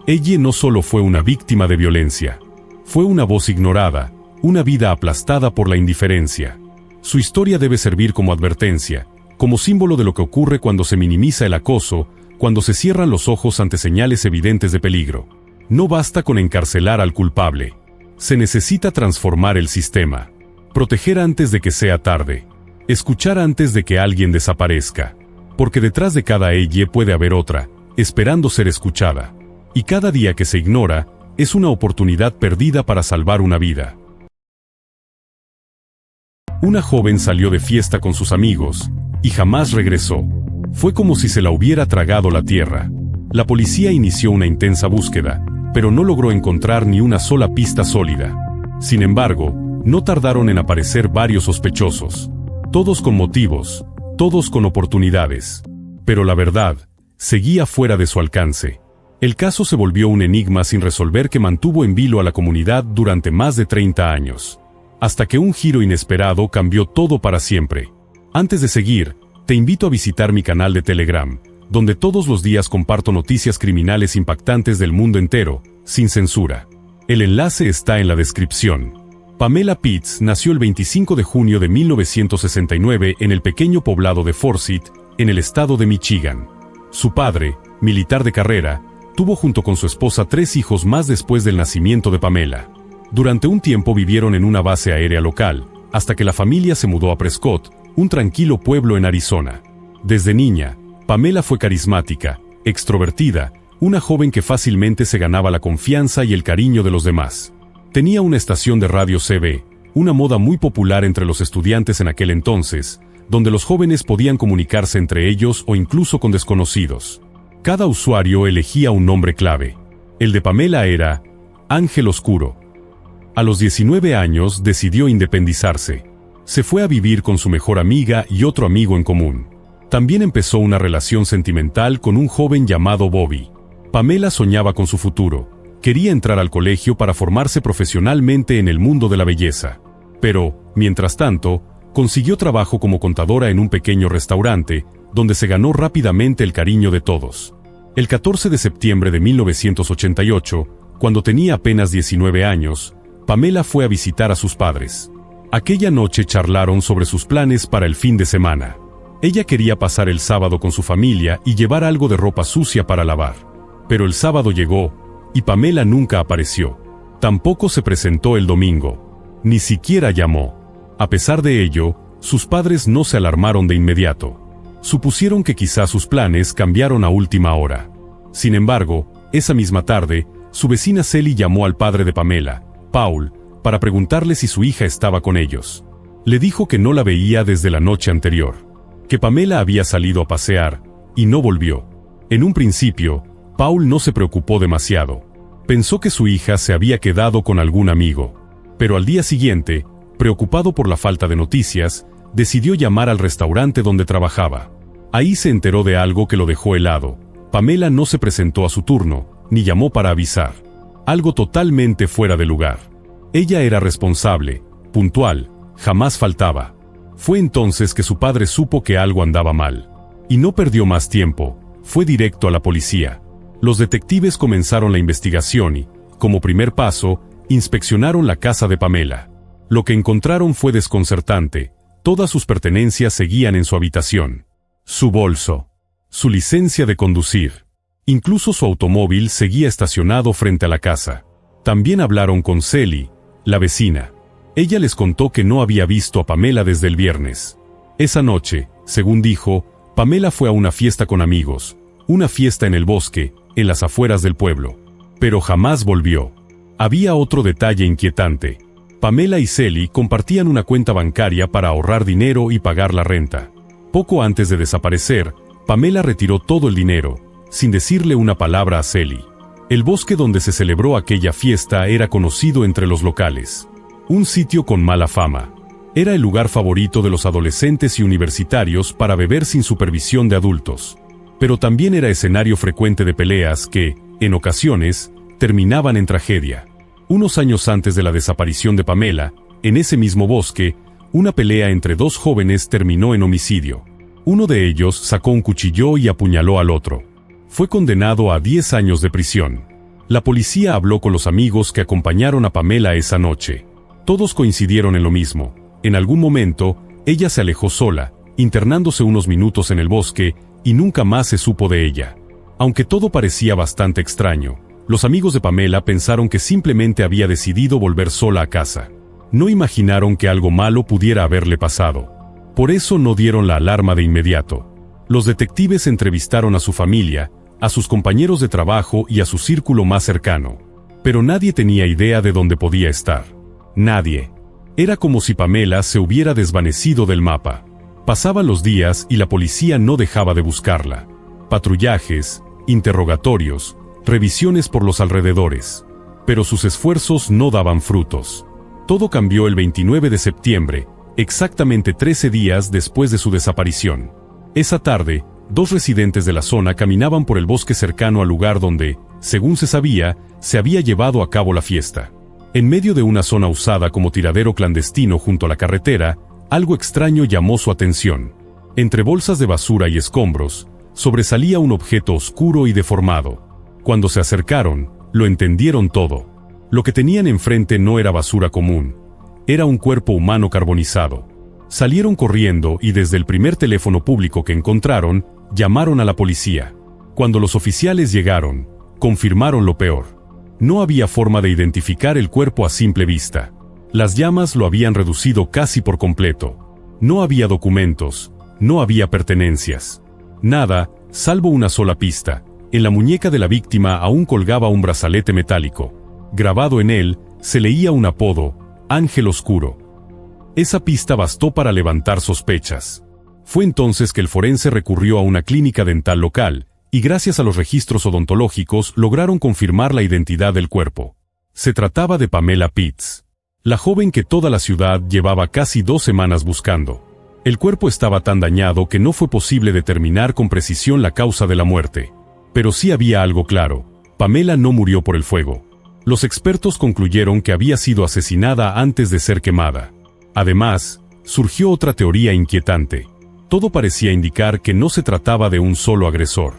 Ella no solo fue una víctima de violencia, fue una voz ignorada, una vida aplastada por la indiferencia. Su historia debe servir como advertencia, como símbolo de lo que ocurre cuando se minimiza el acoso, cuando se cierran los ojos ante señales evidentes de peligro. No basta con encarcelar al culpable. Se necesita transformar el sistema. Proteger antes de que sea tarde. Escuchar antes de que alguien desaparezca. Porque detrás de cada ella puede haber otra, esperando ser escuchada. Y cada día que se ignora, es una oportunidad perdida para salvar una vida. Una joven salió de fiesta con sus amigos, y jamás regresó. Fue como si se la hubiera tragado la tierra. La policía inició una intensa búsqueda, pero no logró encontrar ni una sola pista sólida. Sin embargo, no tardaron en aparecer varios sospechosos. Todos con motivos, todos con oportunidades. Pero la verdad, seguía fuera de su alcance. El caso se volvió un enigma sin resolver que mantuvo en vilo a la comunidad durante más de 30 años. Hasta que un giro inesperado cambió todo para siempre. Antes de seguir, te invito a visitar mi canal de Telegram, donde todos los días comparto noticias criminales impactantes del mundo entero, sin censura. El enlace está en la descripción. Pamela Pitts nació el 25 de junio de 1969 en el pequeño poblado de Forsyth, en el estado de Michigan. Su padre, militar de carrera, tuvo junto con su esposa 3 hijos más después del nacimiento de Pamela. Durante un tiempo vivieron en una base aérea local, hasta que la familia se mudó a Prescott, un tranquilo pueblo en Arizona. Desde niña, Pamela fue carismática, extrovertida, una joven que fácilmente se ganaba la confianza y el cariño de los demás. Tenía una estación de radio CB, una moda muy popular entre los estudiantes en aquel entonces, donde los jóvenes podían comunicarse entre ellos o incluso con desconocidos. Cada usuario elegía un nombre clave. El de Pamela era Ángel Oscuro. A los 19 años decidió independizarse. Se fue a vivir con su mejor amiga y otro amigo en común. También empezó una relación sentimental con un joven llamado Bobby. Pamela soñaba con su futuro. Quería entrar al colegio para formarse profesionalmente en el mundo de la belleza. Pero, mientras tanto, consiguió trabajo como contadora en un pequeño restaurante, donde se ganó rápidamente el cariño de todos. El 14 de septiembre de 1988, cuando tenía apenas 19 años, Pamela fue a visitar a sus padres. Aquella noche charlaron sobre sus planes para el fin de semana. Ella quería pasar el sábado con su familia y llevar algo de ropa sucia para lavar. Pero el sábado llegó, y Pamela nunca apareció. Tampoco se presentó el domingo. Ni siquiera llamó. A pesar de ello, sus padres no se alarmaron de inmediato. Supusieron que quizá sus planes cambiaron a última hora. Sin embargo, esa misma tarde, su vecina Sally llamó al padre de Pamela, Paul, para preguntarle si su hija estaba con ellos. Le dijo que no la veía desde la noche anterior, que Pamela había salido a pasear, y no volvió. En un principio, Paul no se preocupó demasiado. Pensó que su hija se había quedado con algún amigo. Pero al día siguiente, preocupado por la falta de noticias, decidió llamar al restaurante donde trabajaba. Ahí se enteró de algo que lo dejó helado. Pamela no se presentó a su turno, ni llamó para avisar. Algo totalmente fuera de lugar. Ella era responsable, puntual, jamás faltaba. Fue entonces que su padre supo que algo andaba mal. Y no perdió más tiempo, fue directo a la policía. Los detectives comenzaron la investigación y, como primer paso, inspeccionaron la casa de Pamela. Lo que encontraron fue desconcertante. Todas sus pertenencias seguían en su habitación. Su bolso, su licencia de conducir, incluso su automóvil seguía estacionado frente a la casa. También hablaron con Sally, la vecina. Ella les contó que no había visto a Pamela desde el viernes. Esa noche, según dijo, Pamela fue a una fiesta con amigos, una fiesta en el bosque, en las afueras del pueblo. Pero jamás volvió. Había otro detalle inquietante. Pamela y Sally compartían una cuenta bancaria para ahorrar dinero y pagar la renta. Poco antes de desaparecer, Pamela retiró todo el dinero, sin decirle una palabra a Sally. El bosque donde se celebró aquella fiesta era conocido entre los locales. Un sitio con mala fama. Era el lugar favorito de los adolescentes y universitarios para beber sin supervisión de adultos. pero también era escenario frecuente de peleas que, en ocasiones, terminaban en tragedia. Unos años antes de la desaparición de Pamela, en ese mismo bosque, una pelea entre dos jóvenes terminó en homicidio. Uno de ellos sacó un cuchillo y apuñaló al otro. Fue condenado a 10 años de prisión. La policía habló con los amigos que acompañaron a Pamela esa noche. Todos coincidieron en lo mismo. En algún momento, ella se alejó sola, internándose unos minutos en el bosque, y nunca más se supo de ella. Aunque todo parecía bastante extraño, los amigos de Pamela pensaron que simplemente había decidido volver sola a casa. No imaginaron que algo malo pudiera haberle pasado. Por eso no dieron la alarma de inmediato. Los detectives entrevistaron a su familia, a sus compañeros de trabajo y a su círculo más cercano. Pero nadie tenía idea de dónde podía estar. Nadie. Era como si Pamela se hubiera desvanecido del mapa. Pasaban los días y la policía no dejaba de buscarla. Patrullajes, interrogatorios, revisiones por los alrededores. Pero sus esfuerzos no daban frutos. Todo cambió el 29 de septiembre, exactamente 13 días después de su desaparición. Esa tarde, dos residentes de la zona caminaban por el bosque cercano al lugar donde, según se sabía, se había llevado a cabo la fiesta. En medio de una zona usada como tiradero clandestino junto a la carretera, algo extraño llamó su atención. Entre bolsas de basura y escombros, sobresalía un objeto oscuro y deformado. Cuando se acercaron, lo entendieron todo. Lo que tenían enfrente no era basura común. Era un cuerpo humano carbonizado. Salieron corriendo y desde el primer teléfono público que encontraron, llamaron a la policía. Cuando los oficiales llegaron, confirmaron lo peor. No había forma de identificar el cuerpo a simple vista. Las llamas lo habían reducido casi por completo. No había documentos, no había pertenencias. Nada, salvo una sola pista. En la muñeca de la víctima aún colgaba un brazalete metálico. Grabado en él, se leía un apodo, Ángel Oscuro. Esa pista bastó para levantar sospechas. Fue entonces que el forense recurrió a una clínica dental local, y gracias a los registros odontológicos lograron confirmar la identidad del cuerpo. Se trataba de Pamela Pitts, la joven que toda la ciudad llevaba casi 2 semanas buscando. El cuerpo estaba tan dañado que no fue posible determinar con precisión la causa de la muerte. Pero sí había algo claro: Pamela no murió por el fuego. Los expertos concluyeron que había sido asesinada antes de ser quemada. Además, surgió otra teoría inquietante. Todo parecía indicar que no se trataba de un solo agresor.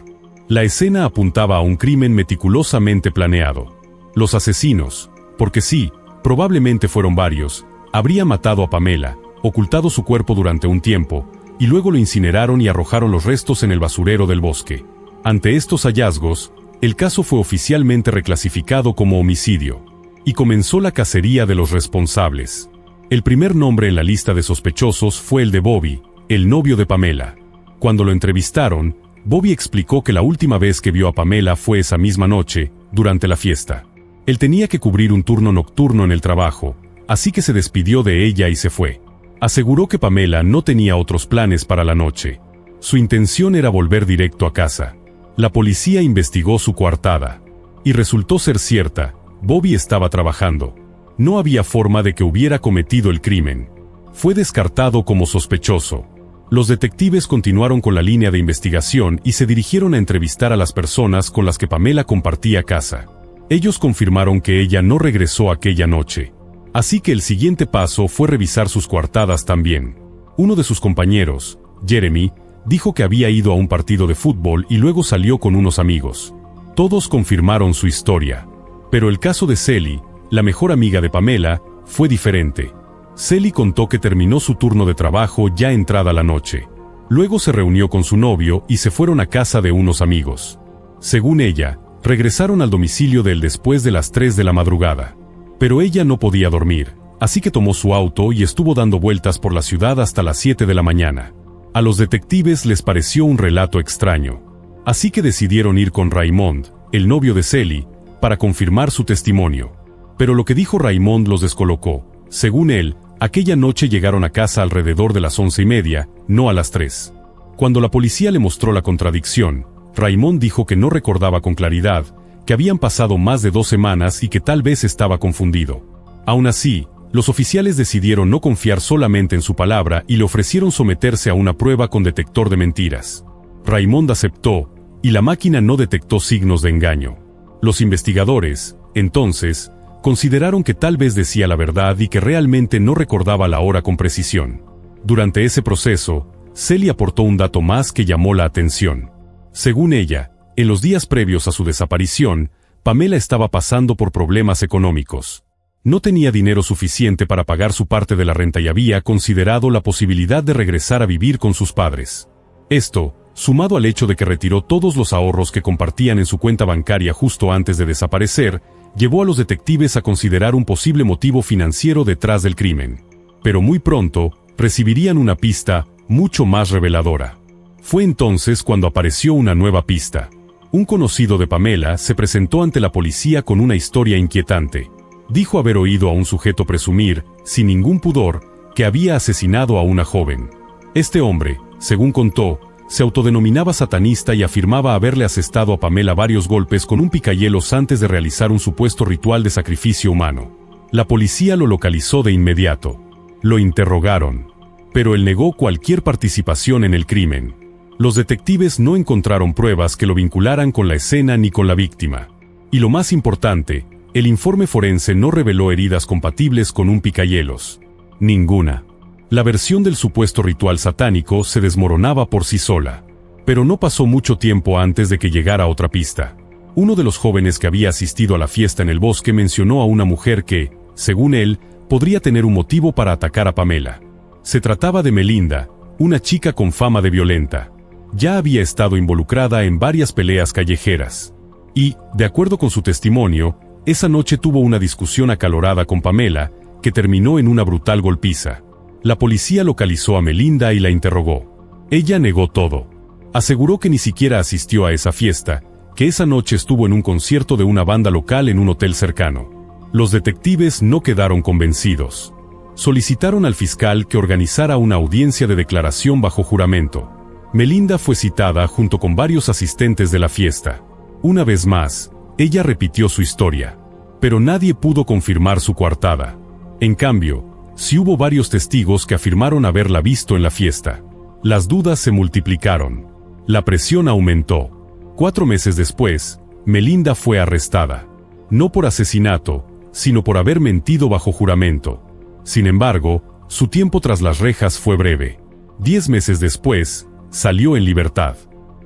La escena apuntaba a un crimen meticulosamente planeado. Los asesinos, porque sí, probablemente fueron varios, habrían matado a Pamela, ocultado su cuerpo durante un tiempo, y luego lo incineraron y arrojaron los restos en el basurero del bosque. Ante estos hallazgos, el caso fue oficialmente reclasificado como homicidio, y comenzó la cacería de los responsables. El primer nombre en la lista de sospechosos fue el de Bobby, el novio de Pamela. Cuando lo entrevistaron, Bobby explicó que la última vez que vio a Pamela fue esa misma noche, durante la fiesta. Él tenía que cubrir un turno nocturno en el trabajo, así que se despidió de ella y se fue. Aseguró que Pamela no tenía otros planes para la noche. Su intención era volver directo a casa. La policía investigó su coartada. Y resultó ser cierta: Bobby estaba trabajando. No había forma de que hubiera cometido el crimen. Fue descartado como sospechoso. Los detectives continuaron con la línea de investigación y se dirigieron a entrevistar a las personas con las que Pamela compartía casa. Ellos confirmaron que ella no regresó aquella noche. Así que el siguiente paso fue revisar sus coartadas también. Uno de sus compañeros, Jeremy, dijo que había ido a un partido de fútbol y luego salió con unos amigos. Todos confirmaron su historia. Pero el caso de Sally, la mejor amiga de Pamela, fue diferente. Sally contó que terminó su turno de trabajo ya entrada la noche. Luego se reunió con su novio y se fueron a casa de unos amigos. Según ella, regresaron al domicilio de él después de las 3 de la madrugada. Pero ella no podía dormir, así que tomó su auto y estuvo dando vueltas por la ciudad hasta las 7 de la mañana. A los detectives les pareció un relato extraño. Así que decidieron ir con Raymond, el novio de Sally, para confirmar su testimonio. Pero lo que dijo Raymond los descolocó. Según él, aquella noche llegaron a casa alrededor de las 11:30, no a las 3. Cuando la policía le mostró la contradicción, Raymond dijo que no recordaba con claridad, que habían pasado más de 2 semanas y que tal vez estaba confundido. Aún así, los oficiales decidieron no confiar solamente en su palabra y le ofrecieron someterse a una prueba con detector de mentiras. Raymond aceptó, y la máquina no detectó signos de engaño. Los investigadores, entonces, consideraron que tal vez decía la verdad y que realmente no recordaba la hora con precisión. Durante ese proceso, Sally aportó un dato más que llamó la atención. Según ella, en los días previos a su desaparición, Pamela estaba pasando por problemas económicos. No tenía dinero suficiente para pagar su parte de la renta y había considerado la posibilidad de regresar a vivir con sus padres. Esto, sumado al hecho de que retiró todos los ahorros que compartían en su cuenta bancaria justo antes de desaparecer, llevó a los detectives a considerar un posible motivo financiero detrás del crimen. Pero muy pronto, recibirían una pista mucho más reveladora. Fue entonces cuando apareció una nueva pista. Un conocido de Pamela se presentó ante la policía con una historia inquietante. Dijo haber oído a un sujeto presumir, sin ningún pudor, que había asesinado a una joven. Este hombre, según contó, se autodenominaba satanista y afirmaba haberle asestado a Pamela varios golpes con un picahielos antes de realizar un supuesto ritual de sacrificio humano. La policía lo localizó de inmediato. Lo interrogaron, pero él negó cualquier participación en el crimen. Los detectives no encontraron pruebas que lo vincularan con la escena ni con la víctima. Y lo más importante, el informe forense no reveló heridas compatibles con un picahielos. Ninguna. La versión del supuesto ritual satánico se desmoronaba por sí sola. Pero no pasó mucho tiempo antes de que llegara otra pista. Uno de los jóvenes que había asistido a la fiesta en el bosque mencionó a una mujer que, según él, podría tener un motivo para atacar a Pamela. Se trataba de Melinda, una chica con fama de violenta. Ya había estado involucrada en varias peleas callejeras. Y, de acuerdo con su testimonio, esa noche tuvo una discusión acalorada con Pamela, que terminó en una brutal golpiza. La policía localizó a Melinda y la interrogó. Ella negó todo. Aseguró que ni siquiera asistió a esa fiesta, que esa noche estuvo en un concierto de una banda local en un hotel cercano. Los detectives no quedaron convencidos. Solicitaron al fiscal que organizara una audiencia de declaración bajo juramento. Melinda fue citada junto con varios asistentes de la fiesta. Una vez más, ella repitió su historia. Pero nadie pudo confirmar su coartada. En cambio, sí hubo varios testigos que afirmaron haberla visto en la fiesta. Las dudas se multiplicaron. La presión aumentó. 4 meses después, Melinda fue arrestada. No por asesinato, sino por haber mentido bajo juramento. Sin embargo, su tiempo tras las rejas fue breve. 10 meses después, salió en libertad.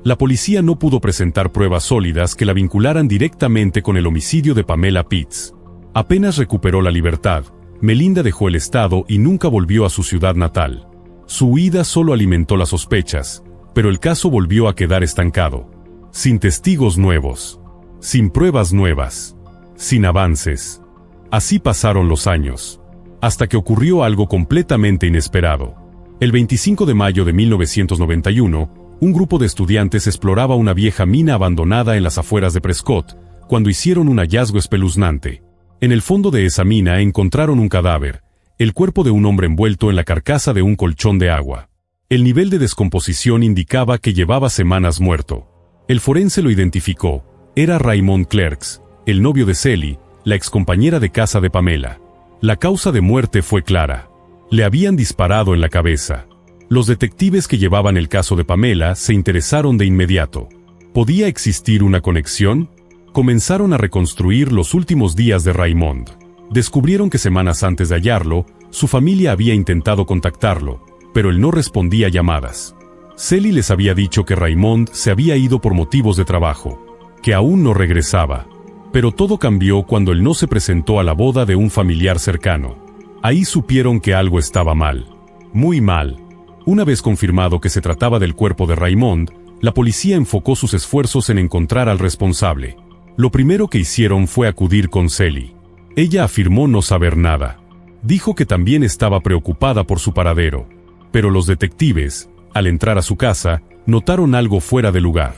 La policía no pudo presentar pruebas sólidas que la vincularan directamente con el homicidio de Pamela Pitts. Apenas recuperó la libertad, Melinda dejó el estado y nunca volvió a su ciudad natal. Su huida solo alimentó las sospechas, pero el caso volvió a quedar estancado. Sin testigos nuevos, sin pruebas nuevas, sin avances. Así pasaron los años, hasta que ocurrió algo completamente inesperado. El 25 de mayo de 1991, un grupo de estudiantes exploraba una vieja mina abandonada en las afueras de Prescott, cuando hicieron un hallazgo espeluznante. En el fondo de esa mina encontraron un cadáver, el cuerpo de un hombre envuelto en la carcasa de un colchón de agua. El nivel de descomposición indicaba que llevaba semanas muerto. El forense lo identificó. Era Raymond Clerks, el novio de Sally, la excompañera de casa de Pamela. La causa de muerte fue clara. Le habían disparado en la cabeza. Los detectives que llevaban el caso de Pamela se interesaron de inmediato. ¿Podía existir una conexión? Comenzaron a reconstruir los últimos días de Raymond. Descubrieron que semanas antes de hallarlo, su familia había intentado contactarlo, pero él no respondía llamadas. Sally les había dicho que Raymond se había ido por motivos de trabajo, que aún no regresaba. Pero todo cambió cuando él no se presentó a la boda de un familiar cercano. Ahí supieron que algo estaba mal. Muy mal. Una vez confirmado que se trataba del cuerpo de Raymond, la policía enfocó sus esfuerzos en encontrar al responsable. Lo primero que hicieron fue acudir con Sally. Ella afirmó no saber nada. Dijo que también estaba preocupada por su paradero. Pero los detectives, al entrar a su casa, notaron algo fuera de lugar.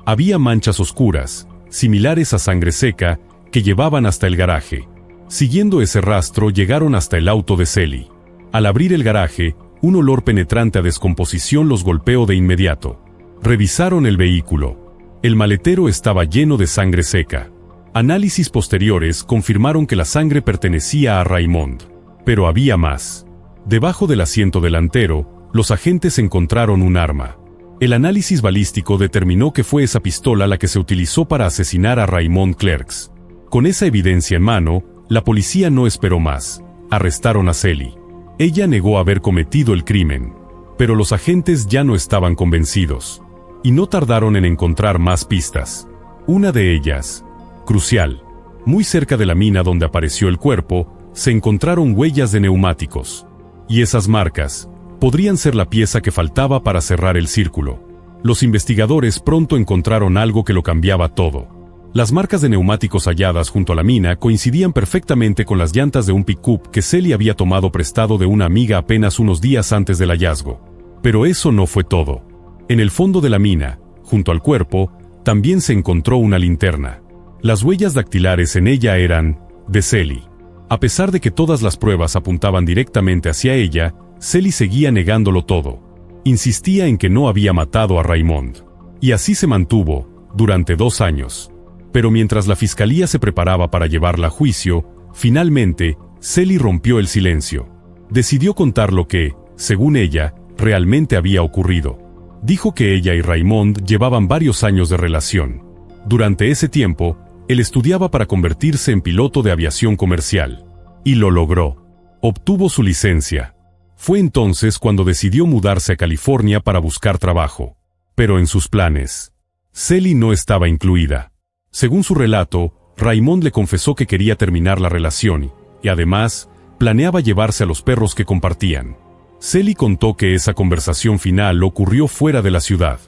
Había manchas oscuras, similares a sangre seca, que llevaban hasta el garaje. Siguiendo ese rastro llegaron hasta el auto de Sally. Al abrir el garaje, un olor penetrante a descomposición los golpeó de inmediato. Revisaron el vehículo. El maletero estaba lleno de sangre seca. Análisis posteriores confirmaron que la sangre pertenecía a Raymond. Pero había más. Debajo del asiento delantero, los agentes encontraron un arma. El análisis balístico determinó que fue esa pistola la que se utilizó para asesinar a Raymond Clerks. Con esa evidencia en mano, la policía no esperó más. Arrestaron a Sally. Ella negó haber cometido el crimen. Pero los agentes ya no estaban convencidos. Y no tardaron en encontrar más pistas. Una de ellas, crucial, muy cerca de la mina donde apareció el cuerpo, se encontraron huellas de neumáticos. Y esas marcas podrían ser la pieza que faltaba para cerrar el círculo. Los investigadores pronto encontraron algo que lo cambiaba todo. Las marcas de neumáticos halladas junto a la mina coincidían perfectamente con las llantas de un pick-up que Sally había tomado prestado de una amiga apenas unos días antes del hallazgo. Pero eso no fue todo. En el fondo de la mina, junto al cuerpo, también se encontró una linterna. Las huellas dactilares en ella eran de Sally. A pesar de que todas las pruebas apuntaban directamente hacia ella, Sally seguía negándolo todo. Insistía en que no había matado a Raymond. Y así se mantuvo, durante 2 años. Pero mientras la fiscalía se preparaba para llevarla a juicio, finalmente, Sally rompió el silencio. Decidió contar lo que, según ella, realmente había ocurrido. Dijo que ella y Raymond llevaban varios años de relación. Durante ese tiempo, él estudiaba para convertirse en piloto de aviación comercial. Y lo logró. Obtuvo su licencia. Fue entonces cuando decidió mudarse a California para buscar trabajo. Pero en sus planes, Sally no estaba incluida. Según su relato, Raymond le confesó que quería terminar la relación y, además, planeaba llevarse a los perros que compartían. Sally contó que esa conversación final ocurrió fuera de la ciudad.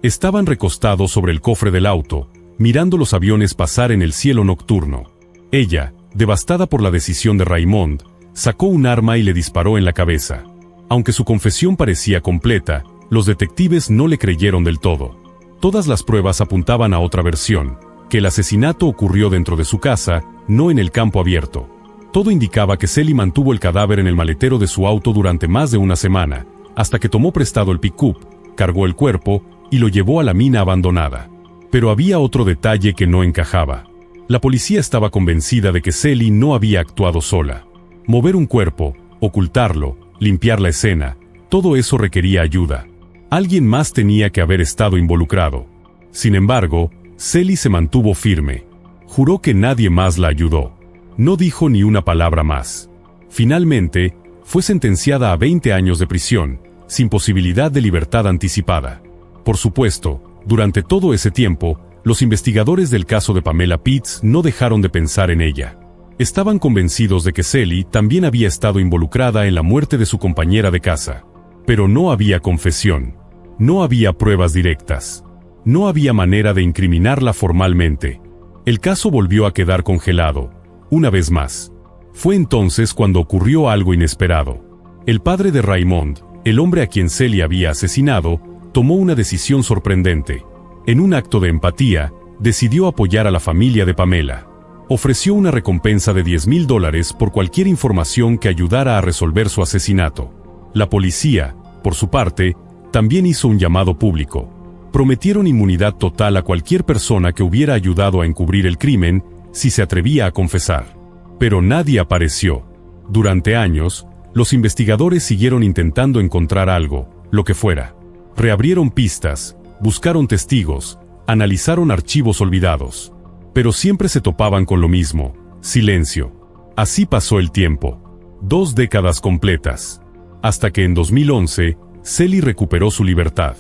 Estaban recostados sobre el cofre del auto, mirando los aviones pasar en el cielo nocturno. Ella, devastada por la decisión de Raymond, sacó un arma y le disparó en la cabeza. Aunque su confesión parecía completa, los detectives no le creyeron del todo. Todas las pruebas apuntaban a otra versión, que el asesinato ocurrió dentro de su casa, no en el campo abierto. Todo indicaba que Sally mantuvo el cadáver en el maletero de su auto durante más de una semana, hasta que tomó prestado el pick-up, cargó el cuerpo y lo llevó a la mina abandonada. Pero había otro detalle que no encajaba. La policía estaba convencida de que Sally no había actuado sola. Mover un cuerpo, ocultarlo, limpiar la escena, todo eso requería ayuda. Alguien más tenía que haber estado involucrado. Sin embargo, Sally se mantuvo firme. Juró que nadie más la ayudó. No dijo ni una palabra más. Finalmente, fue sentenciada a 20 años de prisión, sin posibilidad de libertad anticipada. Por supuesto, durante todo ese tiempo, los investigadores del caso de Pamela Pitts no dejaron de pensar en ella. Estaban convencidos de que Sally también había estado involucrada en la muerte de su compañera de casa. Pero no había confesión. No había pruebas directas. No había manera de incriminarla formalmente. El caso volvió a quedar congelado, una vez más. Fue entonces cuando ocurrió algo inesperado. El padre de Raymond, el hombre a quien Sally había asesinado, tomó una decisión sorprendente. En un acto de empatía, decidió apoyar a la familia de Pamela. Ofreció una recompensa de $10,000 por cualquier información que ayudara a resolver su asesinato. La policía, por su parte, también hizo un llamado público. Prometieron inmunidad total a cualquier persona que hubiera ayudado a encubrir el crimen si se atrevía a confesar. Pero nadie apareció. Durante años, los investigadores siguieron intentando encontrar algo, lo que fuera. Reabrieron pistas, buscaron testigos, analizaron archivos olvidados. Pero siempre se topaban con lo mismo: silencio. Así pasó el tiempo. 2 décadas completas. Hasta que en 2011, Sally recuperó su libertad.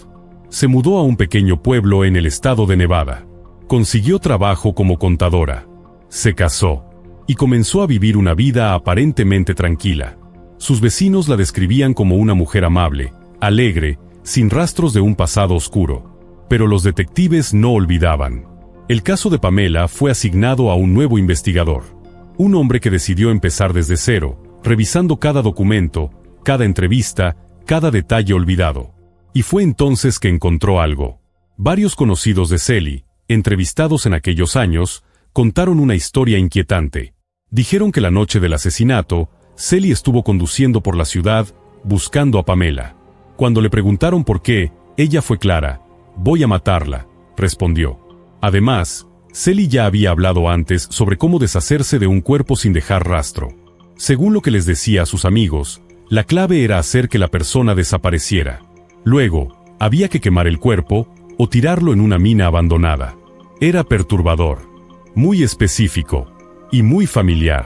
Se mudó a un pequeño pueblo en el estado de Nevada. Consiguió trabajo como contadora. Se casó. Y comenzó a vivir una vida aparentemente tranquila. Sus vecinos la describían como una mujer amable, alegre, sin rastros de un pasado oscuro. Pero los detectives no olvidaban. El caso de Pamela fue asignado a un nuevo investigador. Un hombre que decidió empezar desde cero, revisando cada documento, cada entrevista, cada detalle olvidado. Y fue entonces que encontró algo. Varios conocidos de Sally, entrevistados en aquellos años, contaron una historia inquietante. Dijeron que la noche del asesinato, Sally estuvo conduciendo por la ciudad, buscando a Pamela. Cuando le preguntaron por qué, ella fue clara: «Voy a matarla», respondió. Además, Sally ya había hablado antes sobre cómo deshacerse de un cuerpo sin dejar rastro. Según lo que les decía a sus amigos, la clave era hacer que la persona desapareciera. Luego, Había que quemar el cuerpo o tirarlo en una mina abandonada. Era perturbador, muy específico y muy familiar.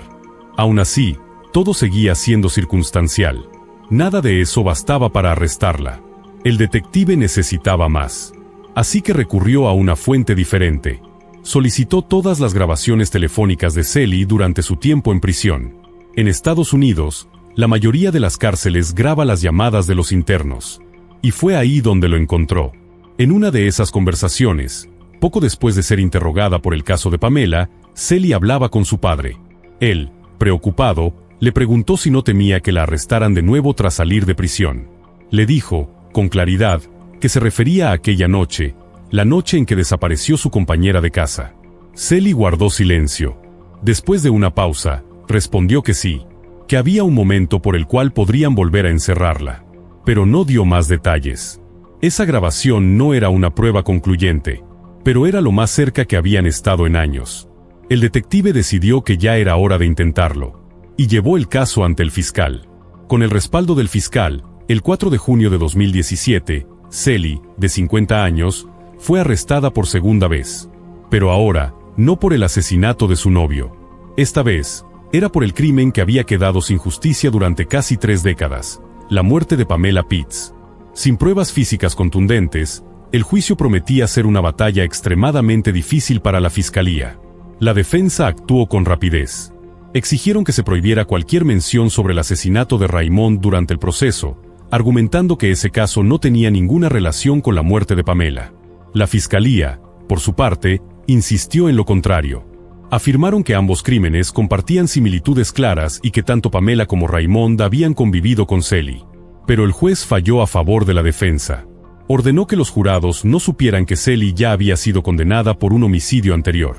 Aún así, todo seguía siendo circunstancial. Nada de eso bastaba para arrestarla. El detective necesitaba más. Así que recurrió a una fuente diferente. Solicitó todas las grabaciones telefónicas de Sally durante su tiempo en prisión. En Estados Unidos, la mayoría de las cárceles graba las llamadas de los internos. Y fue ahí donde lo encontró. En una de esas conversaciones, poco después de ser interrogada por el caso de Pamela, Sally hablaba con su padre. Él, preocupado, le preguntó si no temía que la arrestaran de nuevo tras salir de prisión. Le dijo, con claridad, que se refería a aquella noche, la noche en que desapareció su compañera de casa. Sally guardó silencio. Después de una pausa, respondió que sí, que había un momento por el cual podrían volver a encerrarla. Pero no dio más detalles. Esa grabación no era una prueba concluyente, pero era lo más cerca que habían estado en años. El detective decidió que ya era hora de intentarlo, y llevó el caso ante el fiscal. Con el respaldo del fiscal, el 4 de junio de 2017, Sally, de 50 años, fue arrestada por segunda vez. Pero ahora, no por el asesinato de su novio. Esta vez, era por el crimen que había quedado sin justicia durante casi 3 décadas, la muerte de Pamela Pitts. Sin pruebas físicas contundentes, el juicio prometía ser una batalla extremadamente difícil para la fiscalía. La defensa actuó con rapidez. Exigieron que se prohibiera cualquier mención sobre el asesinato de Raymond durante el proceso, argumentando que ese caso no tenía ninguna relación con la muerte de Pamela. La fiscalía, por su parte, insistió en lo contrario. Afirmaron que ambos crímenes compartían similitudes claras y que tanto Pamela como Raymond habían convivido con Sally. Pero el juez falló a favor de la defensa. Ordenó que los jurados no supieran que Sally ya había sido condenada por un homicidio anterior.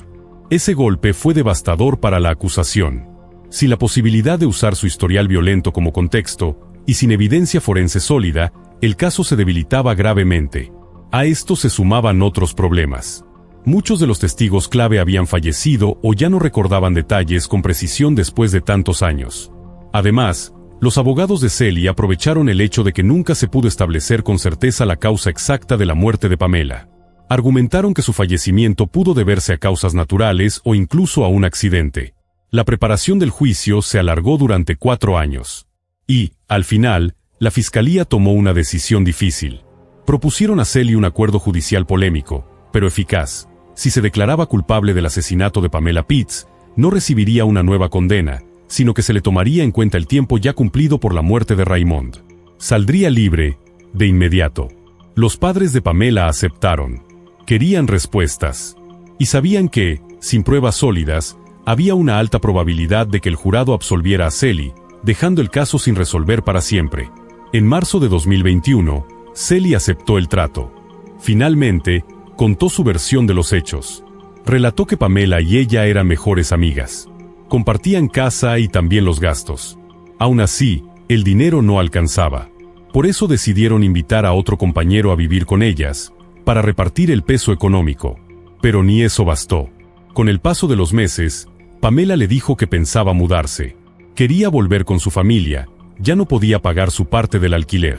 Ese golpe fue devastador para la acusación. Sin la posibilidad de usar su historial violento como contexto, y sin evidencia forense sólida, el caso se debilitaba gravemente. A esto se sumaban otros problemas. Muchos de los testigos clave habían fallecido o ya no recordaban detalles con precisión después de tantos años. Además, los abogados de Sally aprovecharon el hecho de que nunca se pudo establecer con certeza la causa exacta de la muerte de Pamela. Argumentaron que su fallecimiento pudo deberse a causas naturales o incluso a un accidente. La preparación del juicio se alargó durante 4 años. Y, al final, la fiscalía tomó una decisión difícil. Propusieron a Sally un acuerdo judicial polémico, pero eficaz. Si se declaraba culpable del asesinato de Pamela Pitts, no recibiría una nueva condena, sino que se le tomaría en cuenta el tiempo ya cumplido por la muerte de Raymond. Saldría libre, de inmediato. Los padres de Pamela aceptaron. Querían respuestas. Y sabían que, sin pruebas sólidas, había una alta probabilidad de que el jurado absolviera a Sally, dejando el caso sin resolver para siempre. En marzo de 2021, Sally aceptó el trato. Finalmente, contó su versión de los hechos. Relató que Pamela y ella eran mejores amigas. Compartían casa y también los gastos. Aún así, el dinero no alcanzaba. Por eso decidieron invitar a otro compañero a vivir con ellas, para repartir el peso económico. Pero ni eso bastó. Con el paso de los meses, Pamela le dijo que pensaba mudarse. Quería volver con su familia, ya no podía pagar su parte del alquiler.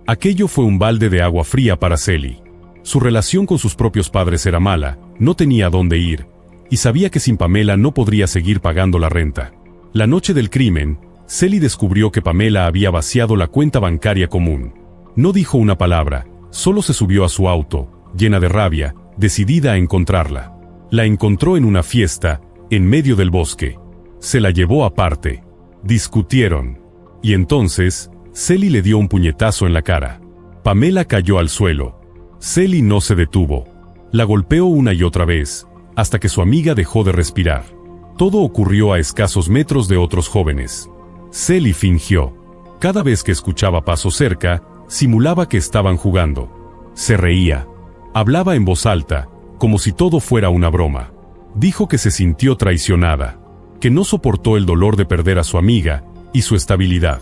Aquello fue un balde de agua fría para Sally. Su relación con sus propios padres era mala, no tenía a dónde ir, y sabía que sin Pamela no podría seguir pagando la renta. La noche del crimen, Sally descubrió que Pamela había vaciado la cuenta bancaria común. No dijo una palabra, solo se subió a su auto, llena de rabia, decidida a encontrarla. La encontró en una fiesta, en medio del bosque. Se la llevó aparte. Discutieron. Y entonces, Sally le dio un puñetazo en la cara. Pamela cayó al suelo. Sally no se detuvo. La golpeó una y otra vez, hasta que su amiga dejó de respirar. Todo ocurrió a escasos metros de otros jóvenes. Sally fingió. Cada vez que escuchaba pasos cerca, simulaba que estaban jugando. Se reía. Hablaba en voz alta, como si todo fuera una broma. Dijo que se sintió traicionada, que no soportó el dolor de perder a su amiga y su estabilidad.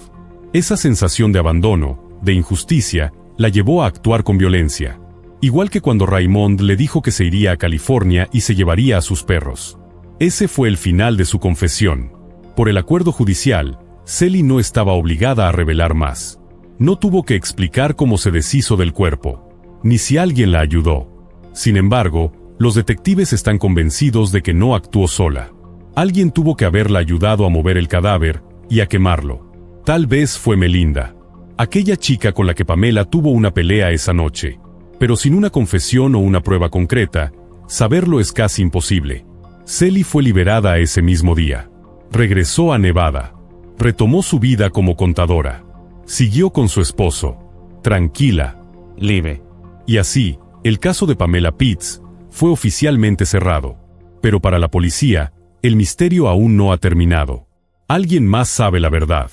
Esa sensación de abandono, de injusticia, la llevó a actuar con violencia. Igual que cuando Raymond le dijo que se iría a California y se llevaría a sus perros. Ese fue el final de su confesión. Por el acuerdo judicial, Sally no estaba obligada a revelar más. No tuvo que explicar cómo se deshizo del cuerpo. ni si alguien la ayudó. Sin embargo, los detectives están convencidos de que no actuó sola. Alguien tuvo que haberla ayudado a mover el cadáver y a quemarlo. Tal vez fue Melinda, aquella chica con la que Pamela tuvo una pelea esa noche. Pero sin una confesión o una prueba concreta, saberlo es casi imposible. Sally fue liberada ese mismo día. Regresó a Nevada. Retomó su vida como contadora. Siguió con su esposo. Tranquila. Libre. Y así, el caso de Pamela Pitts fue oficialmente cerrado. Pero para la policía, el misterio aún no ha terminado. Alguien más sabe la verdad.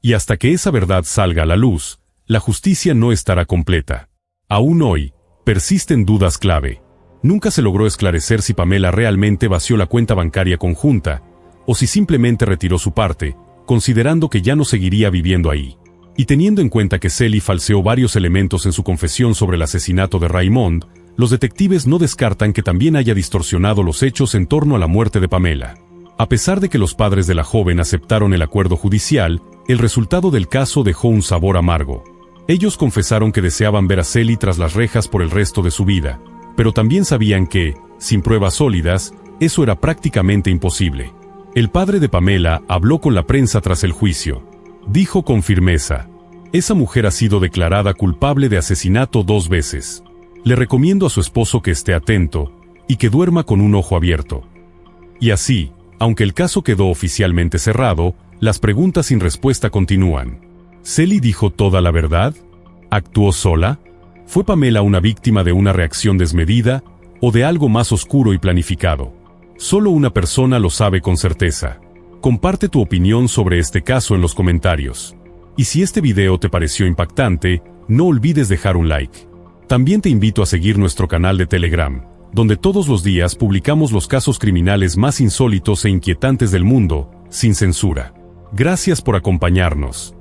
Y hasta que esa verdad salga a la luz, la justicia no estará completa. Aún hoy, persisten dudas clave. Nunca se logró esclarecer si Pamela realmente vació la cuenta bancaria conjunta, o si simplemente retiró su parte, considerando que ya no seguiría viviendo ahí. Y teniendo en cuenta que Sally falseó varios elementos en su confesión sobre el asesinato de Raymond, los detectives no descartan que también haya distorsionado los hechos en torno a la muerte de Pamela. A pesar de que los padres de la joven aceptaron el acuerdo judicial, el resultado del caso dejó un sabor amargo. Ellos confesaron que deseaban ver a Sally tras las rejas por el resto de su vida, pero también sabían que, sin pruebas sólidas, eso era prácticamente imposible. El padre de Pamela habló con la prensa tras el juicio. Dijo con firmeza: «Esa mujer ha sido declarada culpable de asesinato 2 veces. Le recomiendo a su esposo que esté atento y que duerma con un ojo abierto». Y así, aunque el caso quedó oficialmente cerrado, las preguntas sin respuesta continúan. ¿Sally dijo toda la verdad? ¿Actuó sola? ¿Fue Pamela una víctima de una reacción desmedida o de algo más oscuro y planificado? Solo una persona lo sabe con certeza. Comparte tu opinión sobre este caso en los comentarios. Y si este video te pareció impactante, no olvides dejar un like. También te invito a seguir nuestro canal de Telegram, donde todos los días publicamos los casos criminales más insólitos e inquietantes del mundo, sin censura. Gracias por acompañarnos.